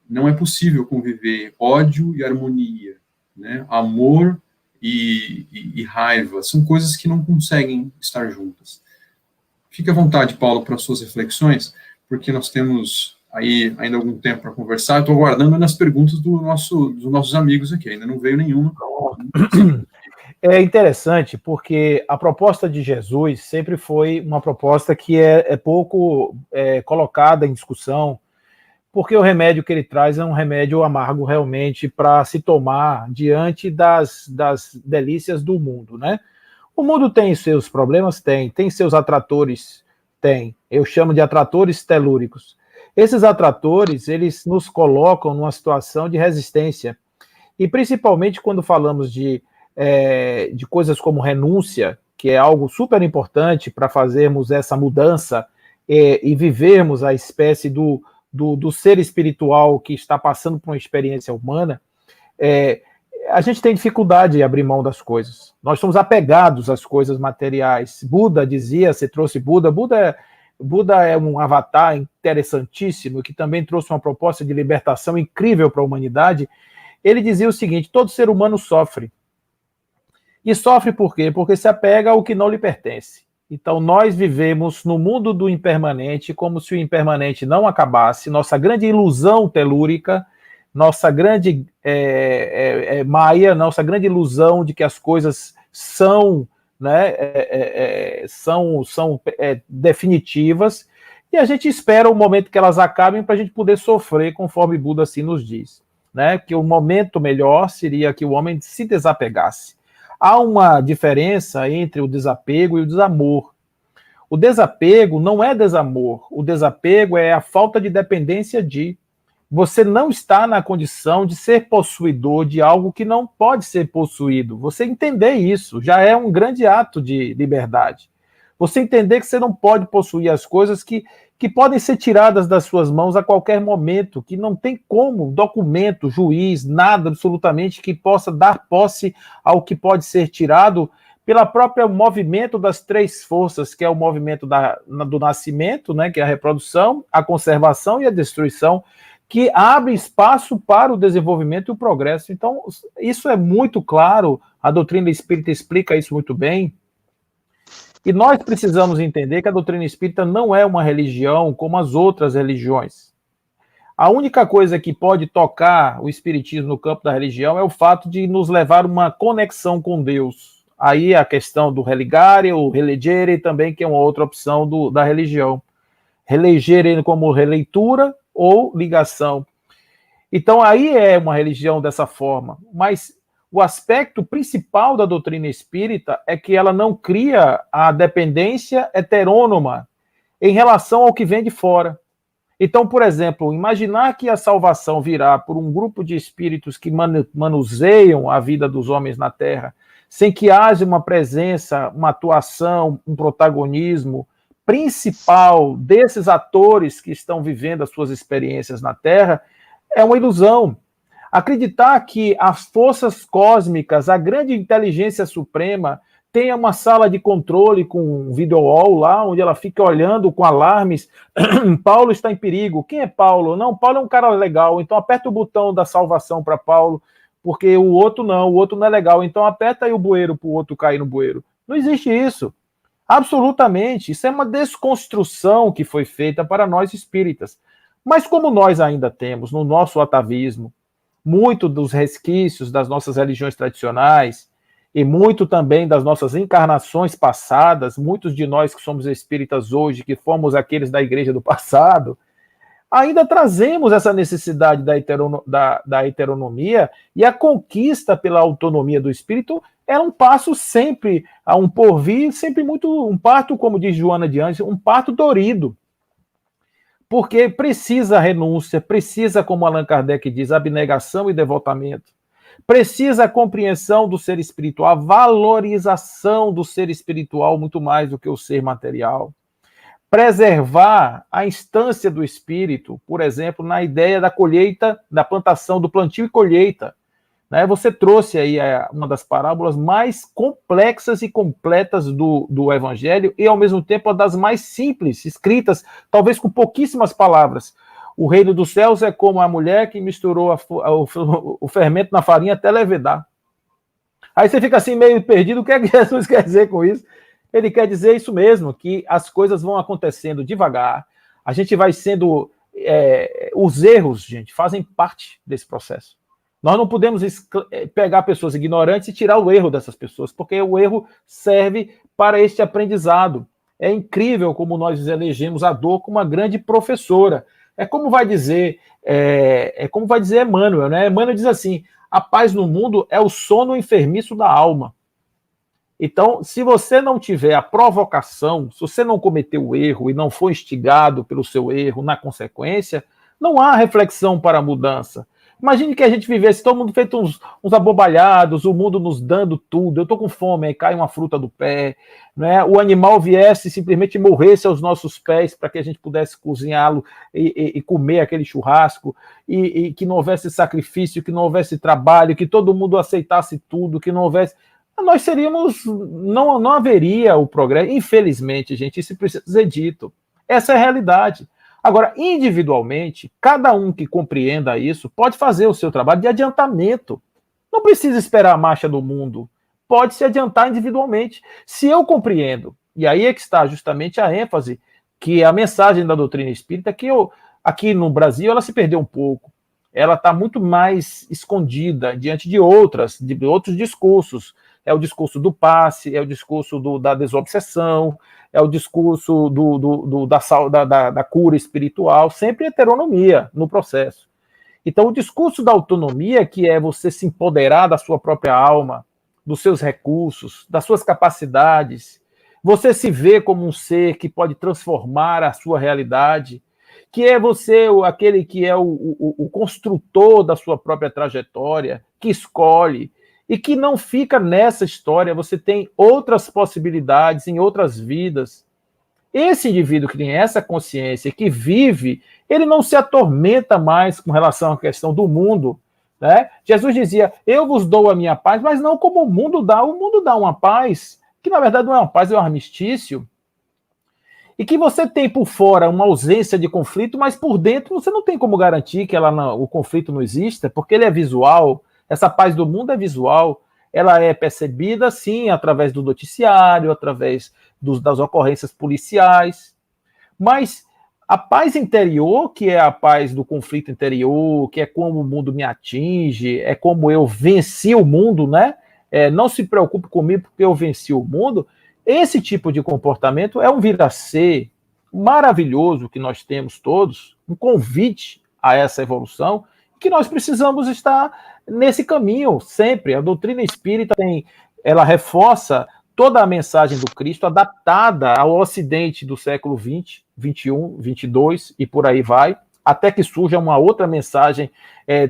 Não é possível conviver ódio e harmonia, né? Amor e raiva, são coisas que não conseguem estar juntas. Fique à vontade, Paulo, para suas reflexões, porque nós temos aí ainda algum tempo para conversar. Estou aguardando nas perguntas dos nossos amigos aqui, ainda não veio nenhuma. É interessante porque a proposta de Jesus sempre foi uma proposta que é pouco colocada em discussão, porque o remédio que ele traz é um remédio amargo realmente para se tomar diante das delícias do mundo, né? O mundo tem seus problemas? Tem seus atratores? Tem. Eu chamo de atratores telúricos. Esses atratores, eles nos colocam numa situação de resistência. E principalmente quando falamos de coisas como renúncia, que é algo super importante para fazermos essa mudança e vivermos a espécie do ser espiritual que está passando por uma experiência humana, a gente tem dificuldade em abrir mão das coisas. Nós somos apegados às coisas materiais. Buda dizia, você trouxe Buda, Buda é um avatar interessantíssimo, que também trouxe uma proposta de libertação incrível para a humanidade. Ele dizia o seguinte: todo ser humano sofre. E sofre por quê? Porque se apega ao que não lhe pertence. Então, nós vivemos no mundo do impermanente, como se o impermanente não acabasse. Nossa grande ilusão telúrica, nossa grande maia, nossa grande ilusão de que as coisas são, né, são definitivas, e a gente espera o momento que elas acabem para a gente poder sofrer, conforme Buda assim nos diz, né? Que o momento melhor seria que o homem se desapegasse. Há uma diferença entre o desapego e o desamor. O desapego não é desamor. O desapego é a falta de dependência de. Você não está na condição de ser possuidor de algo que não pode ser possuído. Você entender isso já é um grande ato de liberdade. Você entender que você não pode possuir as coisas que podem ser tiradas das suas mãos a qualquer momento, que não tem como documento, juiz, nada absolutamente que possa dar posse ao que pode ser tirado pela própria movimento das três forças, que é o movimento do nascimento, né, que é a reprodução, a conservação e a destruição, que abre espaço para o desenvolvimento e o progresso. Então, isso é muito claro, a doutrina espírita explica isso muito bem. E nós precisamos entender que a doutrina espírita não é uma religião como as outras religiões. A única coisa que pode tocar o espiritismo no campo da religião é o fato de nos levar uma conexão com Deus. Aí a questão do religare, o relegere também, que é uma outra opção da religião. Relegere como releitura ou ligação. Então aí é uma religião dessa forma, mas o aspecto principal da doutrina espírita é que ela não cria a dependência heterônoma em relação ao que vem de fora. Então, por exemplo, imaginar que a salvação virá por um grupo de espíritos que manuseiam a vida dos homens na Terra, sem que haja uma presença, uma atuação, um protagonismo principal desses atores que estão vivendo as suas experiências na Terra, é uma ilusão. Acreditar que as forças cósmicas, a grande inteligência suprema, tenha uma sala de controle com um videowall lá, onde ela fica olhando com alarmes, Paulo está em perigo. Quem é Paulo? Não, Paulo é um cara legal, então aperta o botão da salvação para Paulo, porque o outro não é legal, então aperta aí o bueiro para o outro cair no bueiro. Não existe isso. Absolutamente. Isso é uma desconstrução que foi feita para nós espíritas. Mas como nós ainda temos no nosso atavismo muito dos resquícios das nossas religiões tradicionais e muito também das nossas encarnações passadas, muitos de nós que somos espíritas hoje, que fomos aqueles da igreja do passado, ainda trazemos essa necessidade da heteronomia, e a conquista pela autonomia do espírito é um passo sempre a um porvir, sempre muito um parto, como diz Joana de Anjos, um parto dorido. Porque precisa renúncia, precisa, como Allan Kardec diz, abnegação e devotamento. Precisa a compreensão do ser espiritual, a valorização do ser espiritual muito mais do que o ser material. Preservar a instância do espírito, por exemplo, na ideia da colheita, da plantação, do plantio e colheita. Né? Você trouxe aí uma das parábolas mais complexas e completas do Evangelho e, ao mesmo tempo, uma das mais simples, escritas, talvez com pouquíssimas palavras. O reino dos céus é como a mulher que misturou o fermento na farinha até levedar. Aí você fica assim meio perdido, o que é que Jesus quer dizer com isso? Ele quer dizer isso mesmo, que as coisas vão acontecendo devagar, a gente vai sendo... os erros, gente, fazem parte desse processo. Nós não podemos pegar pessoas ignorantes e tirar o erro dessas pessoas, porque o erro serve para este aprendizado. É incrível como nós elegemos a dor como uma grande professora. É como vai dizer Emmanuel, né? Emmanuel diz assim: a paz no mundo é o sono enfermiço da alma. Então, se você não tiver a provocação, se você não cometeu o erro e não for instigado pelo seu erro na consequência, não há reflexão para a mudança. Imagine que a gente vivesse todo mundo feito uns abobalhados, o mundo nos dando tudo. Eu estou com fome, aí cai uma fruta do pé, né? O animal viesse e simplesmente morresse aos nossos pés para que a gente pudesse cozinhá-lo e comer aquele churrasco, e que não houvesse sacrifício, que não houvesse trabalho, que todo mundo aceitasse tudo, que não houvesse... Nós seríamos... Não haveria o progresso. Infelizmente, gente, isso precisa ser dito. Essa é a realidade. Agora, individualmente, cada um que compreenda isso pode fazer o seu trabalho de adiantamento. Não precisa esperar a marcha do mundo. Pode se adiantar individualmente. Se eu compreendo, e aí é que está justamente a ênfase, que a mensagem da doutrina espírita, que aqui no Brasil ela se perdeu um pouco. Ela está muito mais escondida diante de outros discursos. É o discurso do passe, é o discurso da desobsessão, é o discurso da cura espiritual, sempre heteronomia no processo. Então, o discurso da autonomia, que é você se empoderar da sua própria alma, dos seus recursos, das suas capacidades, você se vê como um ser que pode transformar a sua realidade, que é você aquele que é o construtor da sua própria trajetória, que escolhe, e que não fica nessa história, você tem outras possibilidades em outras vidas. Esse indivíduo que tem essa consciência, que vive, ele não se atormenta mais com relação à questão do mundo, né? Jesus dizia: eu vos dou a minha paz, mas não como o mundo dá uma paz, que na verdade não é uma paz, é um armistício, e que você tem por fora uma ausência de conflito, mas por dentro você não tem como garantir que o conflito não exista, porque ele é visual. Essa paz do mundo é visual, ela é percebida, sim, através do noticiário, através das ocorrências policiais, mas a paz interior, que é a paz do conflito interior, que é como o mundo me atinge, é como eu venci o mundo, né? Não se preocupe comigo porque eu venci o mundo. Esse tipo de comportamento é um vir-a-ser maravilhoso que nós temos todos, um convite a essa evolução, que nós precisamos estar nesse caminho sempre. A doutrina espírita ela reforça toda a mensagem do Cristo adaptada ao Ocidente do século XX, XXI, XXII e por aí vai, até que surja uma outra mensagem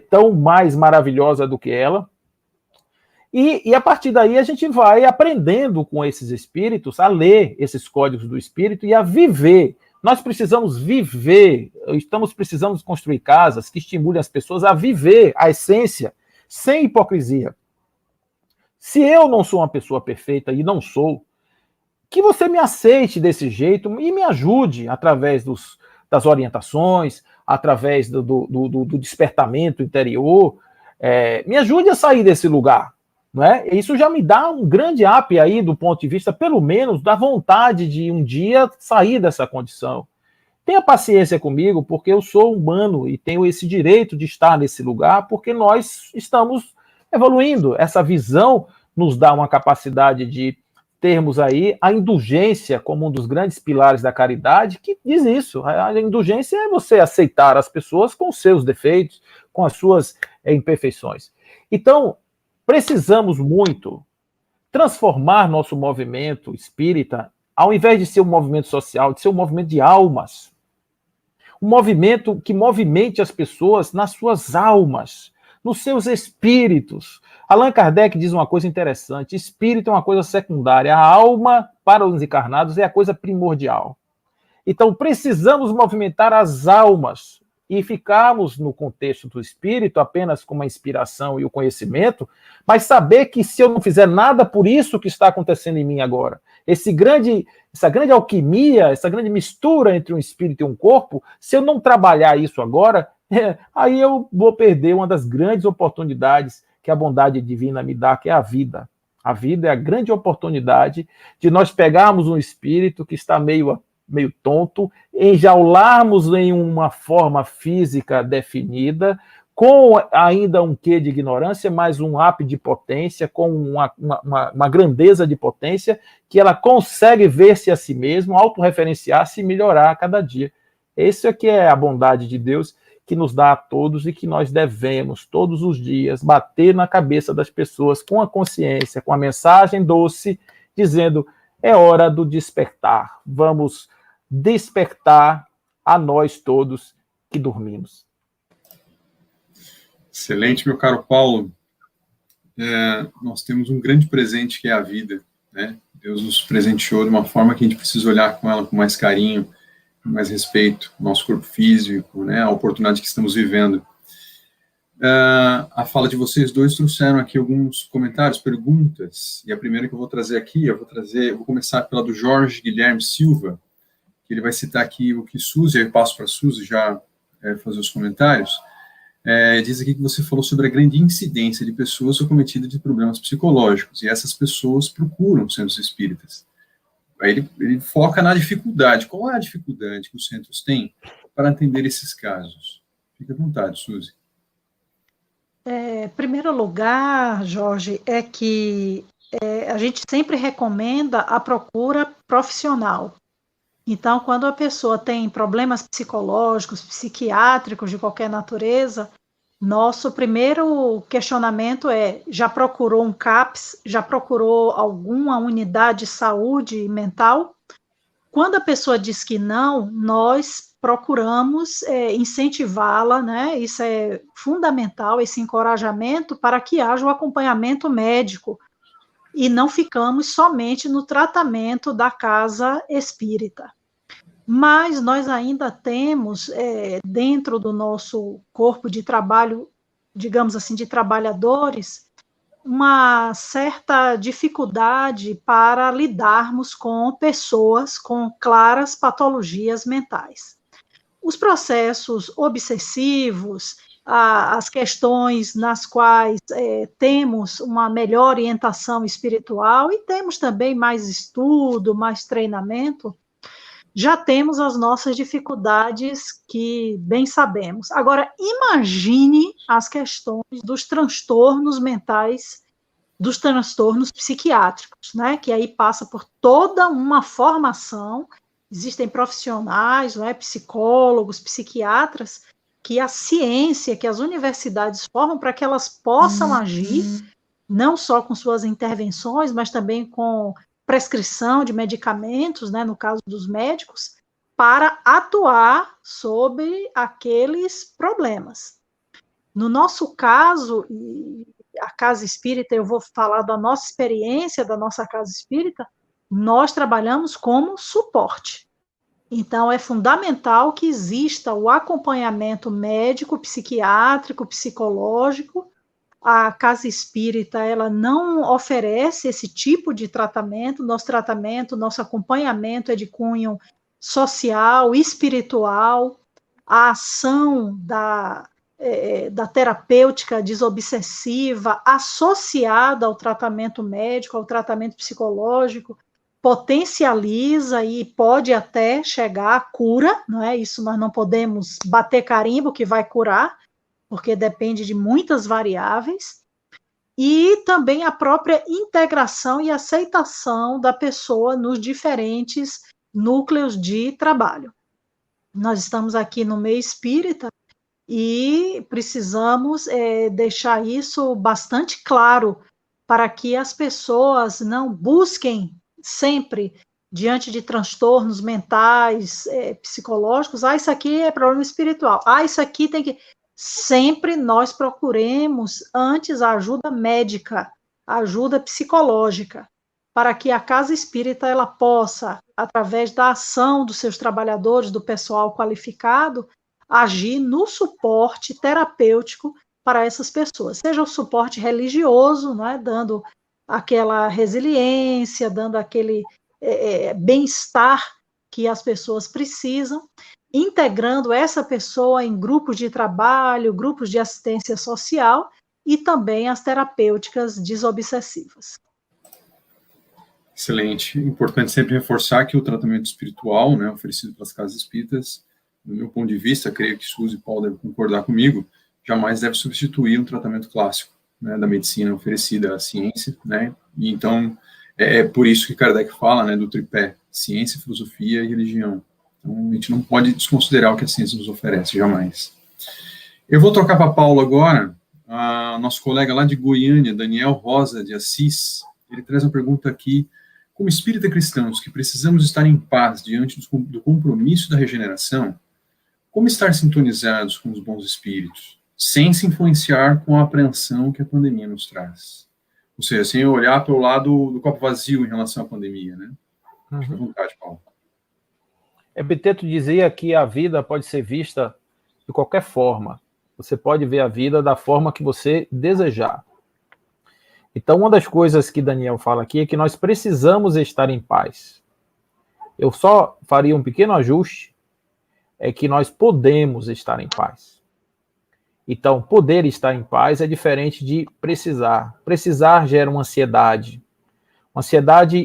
tão mais maravilhosa do que ela. E a partir daí a gente vai aprendendo com esses espíritos a ler esses códigos do espírito e a viver. Nós precisamos viver, precisamos construir casas que estimulem as pessoas a viver a essência, sem hipocrisia. Se eu não sou uma pessoa perfeita, e não sou, que você me aceite desse jeito e me ajude através das orientações, através do despertamento interior, me ajude a sair desse lugar. Não é? Isso já me dá um grande up aí do ponto de vista, pelo menos, da vontade de um dia sair dessa condição. Tenha paciência comigo, porque eu sou humano e tenho esse direito de estar nesse lugar, porque nós estamos evoluindo. Essa visão nos dá uma capacidade de termos aí a indulgência como um dos grandes pilares da caridade, que diz isso. A indulgência é você aceitar as pessoas com os seus defeitos, com as suas imperfeições. Então, precisamos muito transformar nosso movimento espírita, ao invés de ser um movimento social, de ser um movimento de almas. Um movimento que movimente as pessoas nas suas almas, nos seus espíritos. Allan Kardec diz uma coisa interessante: espírito é uma coisa secundária, a alma, para os encarnados, é a coisa primordial. Então, precisamos movimentar as almas e ficarmos no contexto do espírito apenas com uma inspiração e o conhecimento, mas saber que se eu não fizer nada por isso que está acontecendo em mim agora, essa grande alquimia, essa grande mistura entre um espírito e um corpo, se eu não trabalhar isso agora, aí eu vou perder uma das grandes oportunidades que a bondade divina me dá, que é a vida. A vida é a grande oportunidade de nós pegarmos um espírito que está meio tonto, enjaularmos em uma forma física definida, com ainda um quê de ignorância, mas um ápice de potência, com uma grandeza de potência, que ela consegue ver-se a si mesma, autorreferenciar-se e melhorar a cada dia. Esse aqui é a bondade de Deus que nos dá a todos e que nós devemos, todos os dias, bater na cabeça das pessoas com a consciência, com a mensagem doce, dizendo, é hora do despertar. Vamos despertar a nós todos que dormimos. Excelente, meu caro Paulo. Nós temos um grande presente que é a vida, né? Deus nos presenteou de uma forma que a gente precisa olhar com ela com mais carinho, com mais respeito, nosso corpo físico, né? A oportunidade que estamos vivendo. A fala de vocês dois trouxeram aqui alguns comentários, perguntas, e a primeira que eu vou trazer aqui, eu vou começar pela do Jorge Guilherme Silva, que ele vai citar aqui o que Suzy, eu passo para a Suzy já fazer os comentários. Diz aqui que você falou sobre a grande incidência de pessoas acometidas de problemas psicológicos, e essas pessoas procuram centros espíritas. Aí ele foca na dificuldade. Qual é a dificuldade que os centros têm para atender esses casos? Fique à vontade, Suzy. Em primeiro lugar, Jorge, é que a gente sempre recomenda a procura profissional. Então, quando a pessoa tem problemas psicológicos, psiquiátricos de qualquer natureza, nosso primeiro questionamento é: já procurou um CAPS? Já procurou alguma unidade de saúde mental? Quando a pessoa diz que não, nós procuramos incentivá-la, né? Isso é fundamental, esse encorajamento para que haja o acompanhamento médico e não ficamos somente no tratamento da casa espírita. Mas nós ainda temos, dentro do nosso corpo de trabalho, digamos assim, de trabalhadores, uma certa dificuldade para lidarmos com pessoas com claras patologias mentais. Os processos obsessivos, as questões nas quais temos uma melhor orientação espiritual e temos também mais estudo, mais treinamento, já temos as nossas dificuldades que bem sabemos. Agora, imagine as questões dos transtornos mentais, dos transtornos psiquiátricos, né? Que aí passa por toda uma formação. Existem profissionais, não é? Psicólogos, psiquiatras, que a ciência, que as universidades formam para que elas possam agir, não só com suas intervenções, mas também com prescrição de medicamentos, né, no caso dos médicos, para atuar sobre aqueles problemas. No nosso caso, a Casa Espírita, eu vou falar da nossa experiência, da nossa Casa Espírita, nós trabalhamos como suporte. Então, é fundamental que exista o acompanhamento médico, psiquiátrico, psicológico. A Casa Espírita, ela não oferece esse tipo de tratamento. Nosso acompanhamento é de cunho social, espiritual. A ação da terapêutica desobsessiva associada ao tratamento médico, ao tratamento psicológico, potencializa e pode até chegar à cura, não é? Isso nós não podemos bater carimbo que vai curar, porque depende de muitas variáveis, e também a própria integração e aceitação da pessoa nos diferentes núcleos de trabalho. Nós estamos aqui no meio espírita e precisamos deixar isso bastante claro para que as pessoas não busquem sempre, diante de transtornos mentais, psicológicos, isso aqui é problema espiritual, isso aqui tem que... Sempre nós procuremos antes a ajuda médica, a ajuda psicológica, para que a Casa Espírita ela possa, através da ação dos seus trabalhadores, do pessoal qualificado, agir no suporte terapêutico para essas pessoas, seja o suporte religioso, né, dando aquela resiliência, dando aquele bem-estar que as pessoas precisam, integrando essa pessoa em grupos de trabalho, grupos de assistência social e também as terapêuticas desobsessivas. Excelente. Importante sempre reforçar que o tratamento espiritual, né, oferecido pelas casas espíritas, do meu ponto de vista, creio que Suzy e Paulo devem concordar comigo, jamais deve substituir um tratamento clássico, né, da medicina oferecida à ciência, né, e então é por isso que Kardec fala, né, do tripé, ciência, filosofia e religião. Então, a gente não pode desconsiderar o que a ciência nos oferece, jamais. Eu vou trocar para Paulo agora, nosso colega lá de Goiânia, Daniel Rosa de Assis, ele traz uma pergunta aqui: como espírita cristãos que precisamos estar em paz diante do compromisso da regeneração, como estar sintonizados com os bons espíritos, sem se influenciar com a apreensão que a pandemia nos traz? Ou seja, sem olhar para o lado do copo vazio em relação à pandemia, né? Fica à vontade, Paulo. Epiteto dizia que a vida pode ser vista de qualquer forma. Você pode ver a vida da forma que você desejar. Então, uma das coisas que Daniel fala aqui é que nós precisamos estar em paz. Eu só faria um pequeno ajuste, é que nós podemos estar em paz. Então, poder estar em paz é diferente de precisar. Precisar gera uma ansiedade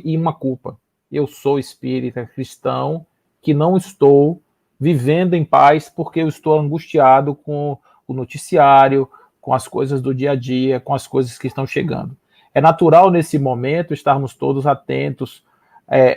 e uma culpa. Eu sou espírita cristão que não estou vivendo em paz porque eu estou angustiado com o noticiário, com as coisas do dia a dia, com as coisas que estão chegando. É natural, nesse momento, estarmos todos atentos,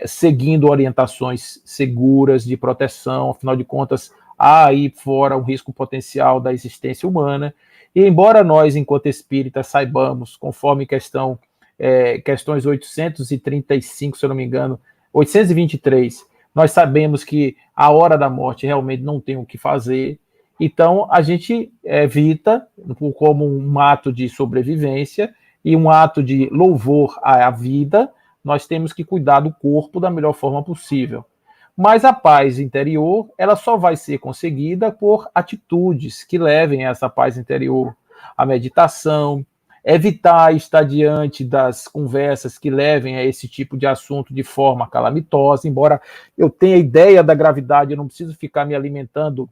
seguindo orientações seguras de proteção. Afinal de contas, há aí fora um risco potencial da existência humana. E embora nós, enquanto espíritas, saibamos, conforme questões 835, se eu não me engano, 823, nós sabemos que a hora da morte realmente não tem o que fazer. Então, a gente evita, como um ato de sobrevivência e um ato de louvor à vida, nós temos que cuidar do corpo da melhor forma possível. Mas a paz interior, ela só vai ser conseguida por atitudes que levem a essa paz interior. A meditação, evitar estar diante das conversas que levem a esse tipo de assunto de forma calamitosa. Embora eu tenha ideia da gravidade, eu não preciso ficar me alimentando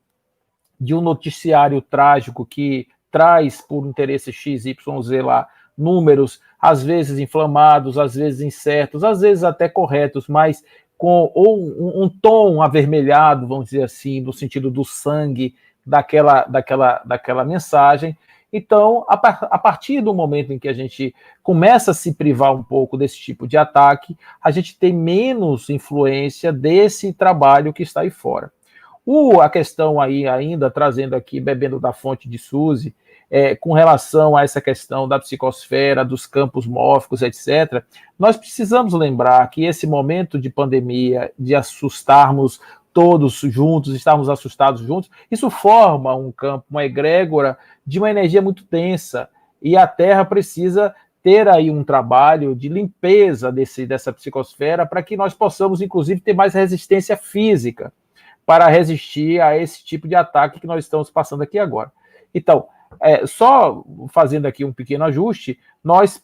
de um noticiário trágico que traz, por interesse XYZ lá, números, às vezes inflamados, às vezes incertos, às vezes até corretos, mas com um tom avermelhado, vamos dizer assim, no sentido do sangue daquela mensagem. Então, a partir do momento em que a gente começa a se privar um pouco desse tipo de ataque, a gente tem menos influência desse trabalho que está aí fora. A questão aí ainda, trazendo aqui, bebendo da fonte de Suzy, com relação a essa questão da psicosfera, dos campos mórficos, etc., nós precisamos lembrar que esse momento de pandemia, de assustarmos todos juntos, estarmos assustados juntos, isso forma um campo, uma egrégora de uma energia muito tensa, e a Terra precisa ter aí um trabalho de limpeza dessa psicosfera para que nós possamos, inclusive, ter mais resistência física para resistir a esse tipo de ataque que nós estamos passando aqui agora. Então, só fazendo aqui um pequeno ajuste, nós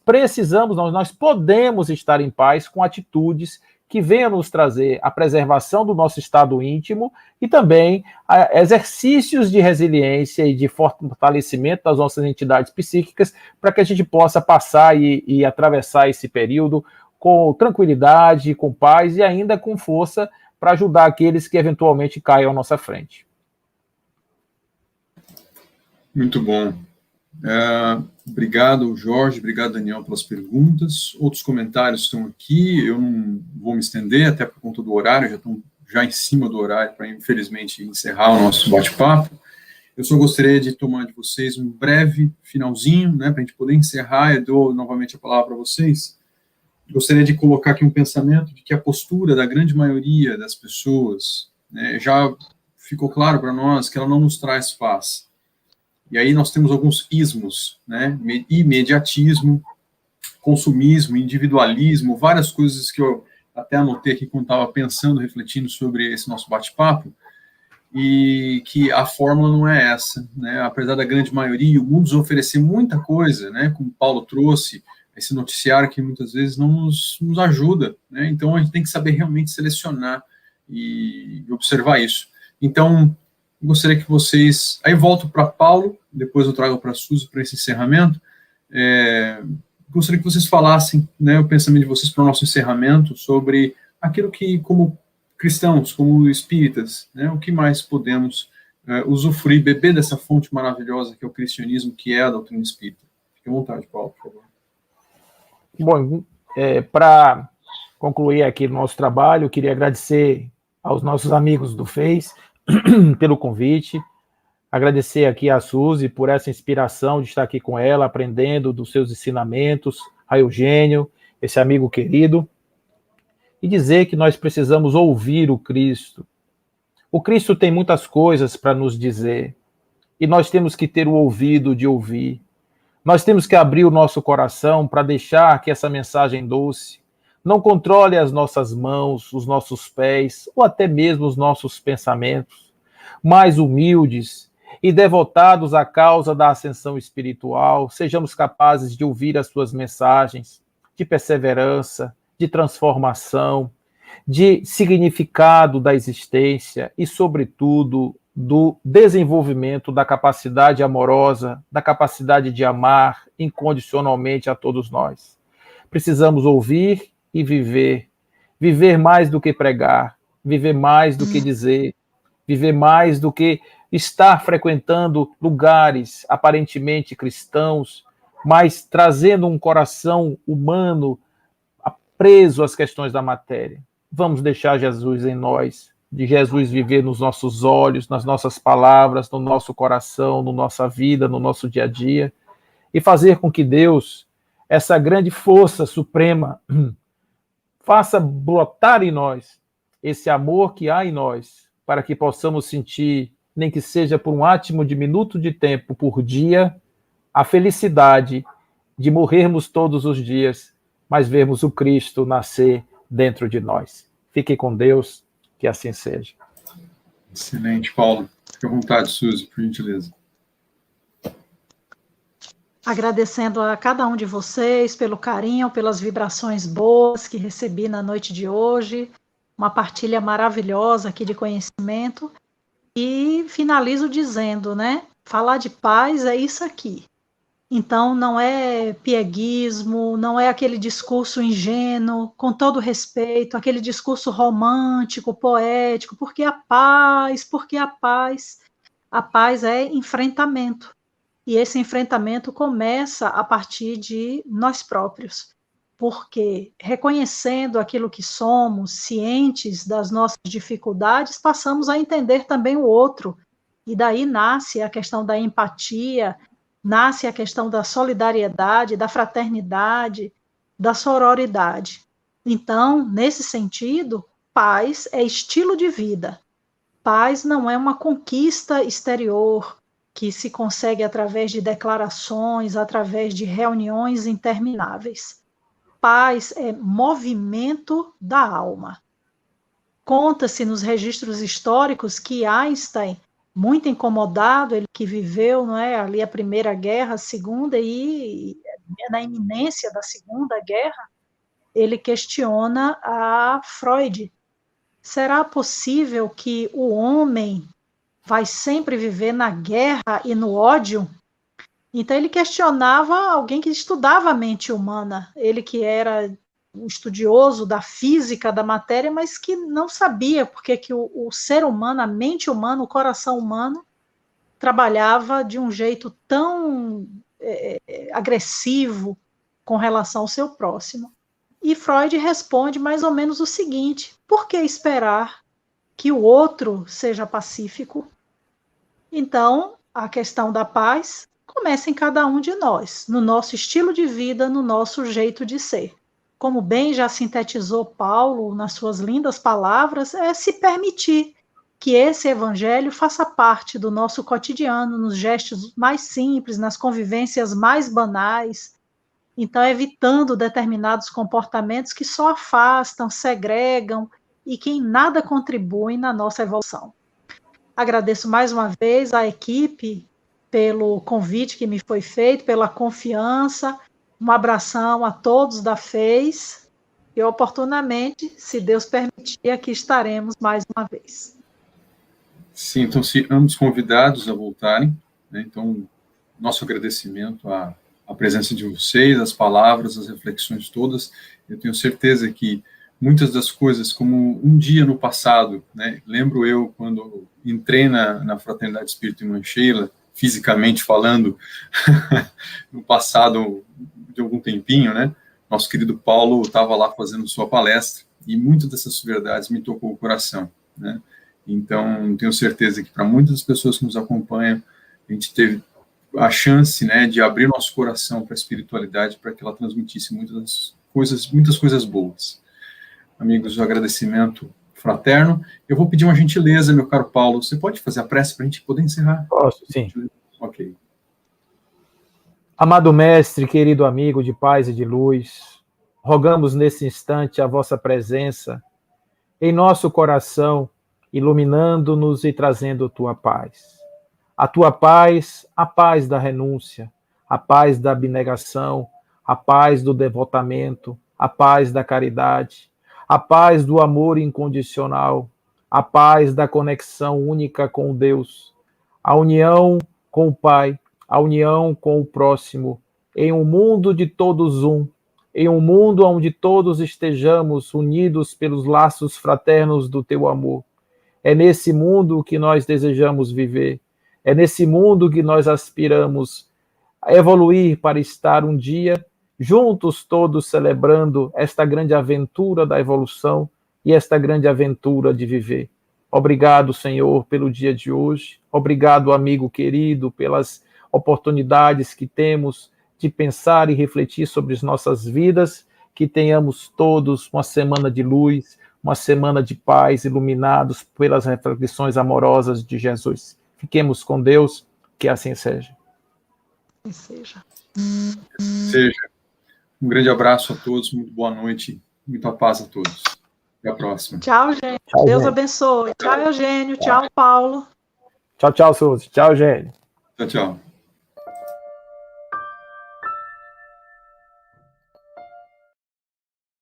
podemos estar em paz com atitudes que venham nos trazer a preservação do nosso estado íntimo e também exercícios de resiliência e de fortalecimento das nossas entidades psíquicas para que a gente possa passar e atravessar esse período com tranquilidade, com paz e ainda com força para ajudar aqueles que eventualmente caiam à nossa frente. Muito bom. Obrigado, Jorge, obrigado, Daniel, pelas perguntas. Outros comentários estão aqui, eu não vou me estender, até por conta do horário, já estão em cima do horário para, infelizmente, encerrar o nosso bate-papo. Eu só gostaria de tomar de vocês um breve finalzinho, né, para a gente poder encerrar. Eu dou novamente a palavra para vocês. Gostaria de colocar aqui um pensamento de que a postura da grande maioria das pessoas, né, já ficou claro para nós que ela não nos traz paz. E aí nós temos alguns ismos, né? Imediatismo, consumismo, individualismo, várias coisas que eu até anotei aqui quando estava pensando, refletindo sobre esse nosso bate-papo, e que a fórmula não é essa, né? Apesar da grande maioria, o mundo nos oferecer muita coisa, né? Como o Paulo trouxe, esse noticiário que muitas vezes não nos ajuda, né? Então a gente tem que saber realmente selecionar e observar isso. Então, gostaria que vocês... Aí volto para Paulo, depois eu trago para a Suzy para esse encerramento. Gostaria que vocês falassem, né, o pensamento de vocês para o nosso encerramento sobre aquilo que, como cristãos, como espíritas, né, o que mais podemos usufruir, beber dessa fonte maravilhosa que é o cristianismo, que é a doutrina espírita. Fique à vontade, Paulo, por favor. Bom, para concluir aqui o nosso trabalho, eu queria agradecer aos nossos amigos do Face pelo convite, agradecer aqui a Suzy por essa inspiração de estar aqui com ela, aprendendo dos seus ensinamentos, a Eugênio, esse amigo querido, e dizer que nós precisamos ouvir o Cristo. O Cristo tem muitas coisas para nos dizer, e nós temos que ter o ouvido de ouvir. Nós temos que abrir o nosso coração para deixar que essa mensagem doce não controle as nossas mãos, os nossos pés, ou até mesmo os nossos pensamentos. Mais humildes e devotados à causa da ascensão espiritual, sejamos capazes de ouvir as suas mensagens de perseverança, de transformação, de significado da existência e, sobretudo, do desenvolvimento da capacidade amorosa, da capacidade de amar incondicionalmente a todos nós. Precisamos ouvir e viver. Viver mais do que pregar, viver mais do que dizer, viver mais do que estar frequentando lugares aparentemente cristãos, mas trazendo um coração humano preso às questões da matéria. Vamos deixar Jesus em nós, de Jesus viver nos nossos olhos, nas nossas palavras, no nosso coração, na nossa vida, no nosso dia a dia, e fazer com que Deus, essa grande força suprema, faça brotar em nós esse amor que há em nós, para que possamos sentir, nem que seja por um átimo de minuto de tempo por dia, a felicidade de morrermos todos os dias, mas vermos o Cristo nascer dentro de nós. Fique com Deus, que assim seja. Excelente, Paulo. Fique à vontade, Suzy, por gentileza. Agradecendo a cada um de vocês pelo carinho, pelas vibrações boas que recebi na noite de hoje, uma partilha maravilhosa aqui de conhecimento, e finalizo dizendo, né, falar de paz é isso aqui. Então, não é pieguismo, não é aquele discurso ingênuo, com todo respeito, aquele discurso romântico, poético, porque a paz é enfrentamento. E esse enfrentamento começa a partir de nós próprios, porque reconhecendo aquilo que somos, cientes das nossas dificuldades, passamos a entender também o outro. E daí nasce a questão da empatia, nasce a questão da solidariedade, da fraternidade, da sororidade. Então, nesse sentido, paz é estilo de vida. Paz não é uma conquista exterior que se consegue através de declarações, através de reuniões intermináveis. Paz é movimento da alma. Conta-se nos registros históricos que Einstein, muito incomodado, ele que viveu, não é, ali a Primeira Guerra, a Segunda, e na iminência da Segunda Guerra, ele questiona a Freud. Será possível que o homem vai sempre viver na guerra e no ódio? Então ele questionava alguém que estudava a mente humana, ele que era um estudioso da física da matéria, mas que não sabia porque que o ser humano, a mente humana, o coração humano, trabalhava de um jeito tão agressivo com relação ao seu próximo. E Freud responde mais ou menos o seguinte: por que esperar que o outro seja pacífico? Então, a questão da paz começa em cada um de nós, no nosso estilo de vida, no nosso jeito de ser. Como bem já sintetizou Paulo nas suas lindas palavras, é se permitir que esse evangelho faça parte do nosso cotidiano, nos gestos mais simples, nas convivências mais banais. Então, evitando determinados comportamentos que só afastam, segregam e que em nada contribuem na nossa evolução. Agradeço mais uma vez à equipe pelo convite que me foi feito, pela confiança. Um abração a todos da FEIS e, oportunamente, se Deus permitir, aqui estaremos mais uma vez. Sintam-se ambos convidados a voltarem, né? Então, nosso agradecimento à presença de vocês, as palavras, as reflexões todas. Eu tenho certeza que muitas das coisas, como um dia no passado, né? Lembro eu, quando entrei na Fraternidade Espírita Irmã Sheila, fisicamente falando, no passado de algum tempinho, né? Nosso querido Paulo estava lá fazendo sua palestra, e muitas dessas verdades me tocou o coração, né? Então, tenho certeza que para muitas das pessoas que nos acompanham, a gente teve a chance, né, de abrir nosso coração para a espiritualidade, para que ela transmitisse muitas coisas boas. Amigos, o agradecimento fraterno. Eu vou pedir uma gentileza, meu caro Paulo. Você pode fazer a prece para a gente poder encerrar? Posso, sim. Ok. Amado Mestre, querido amigo de paz e de luz, rogamos nesse instante a vossa presença em nosso coração, iluminando-nos e trazendo tua paz. A tua paz, a paz da renúncia, a paz da abnegação, a paz do devotamento, a paz da caridade, a paz do amor incondicional, a paz da conexão única com Deus, a união com o Pai, a união com o próximo, em um mundo de todos um, em um mundo onde todos estejamos unidos pelos laços fraternos do teu amor. É nesse mundo que nós desejamos viver, é nesse mundo que nós aspiramos a evoluir para estar um dia juntos todos celebrando esta grande aventura da evolução e esta grande aventura de viver. Obrigado, Senhor, pelo dia de hoje. Obrigado, amigo querido, pelas oportunidades que temos de pensar e refletir sobre as nossas vidas, que tenhamos todos uma semana de luz, uma semana de paz, iluminados pelas reflexões amorosas de Jesus. Fiquemos com Deus, que assim seja. Que seja. Seja. Um grande abraço a todos, muito boa noite, muita paz a todos. Até a próxima. Tchau, gente. Tchau, Deus gente. abençoe. Tchau, Eugênio. Tchau, Paulo. Tchau, Suzy. Tchau, Eugênio. Tchau, tchau.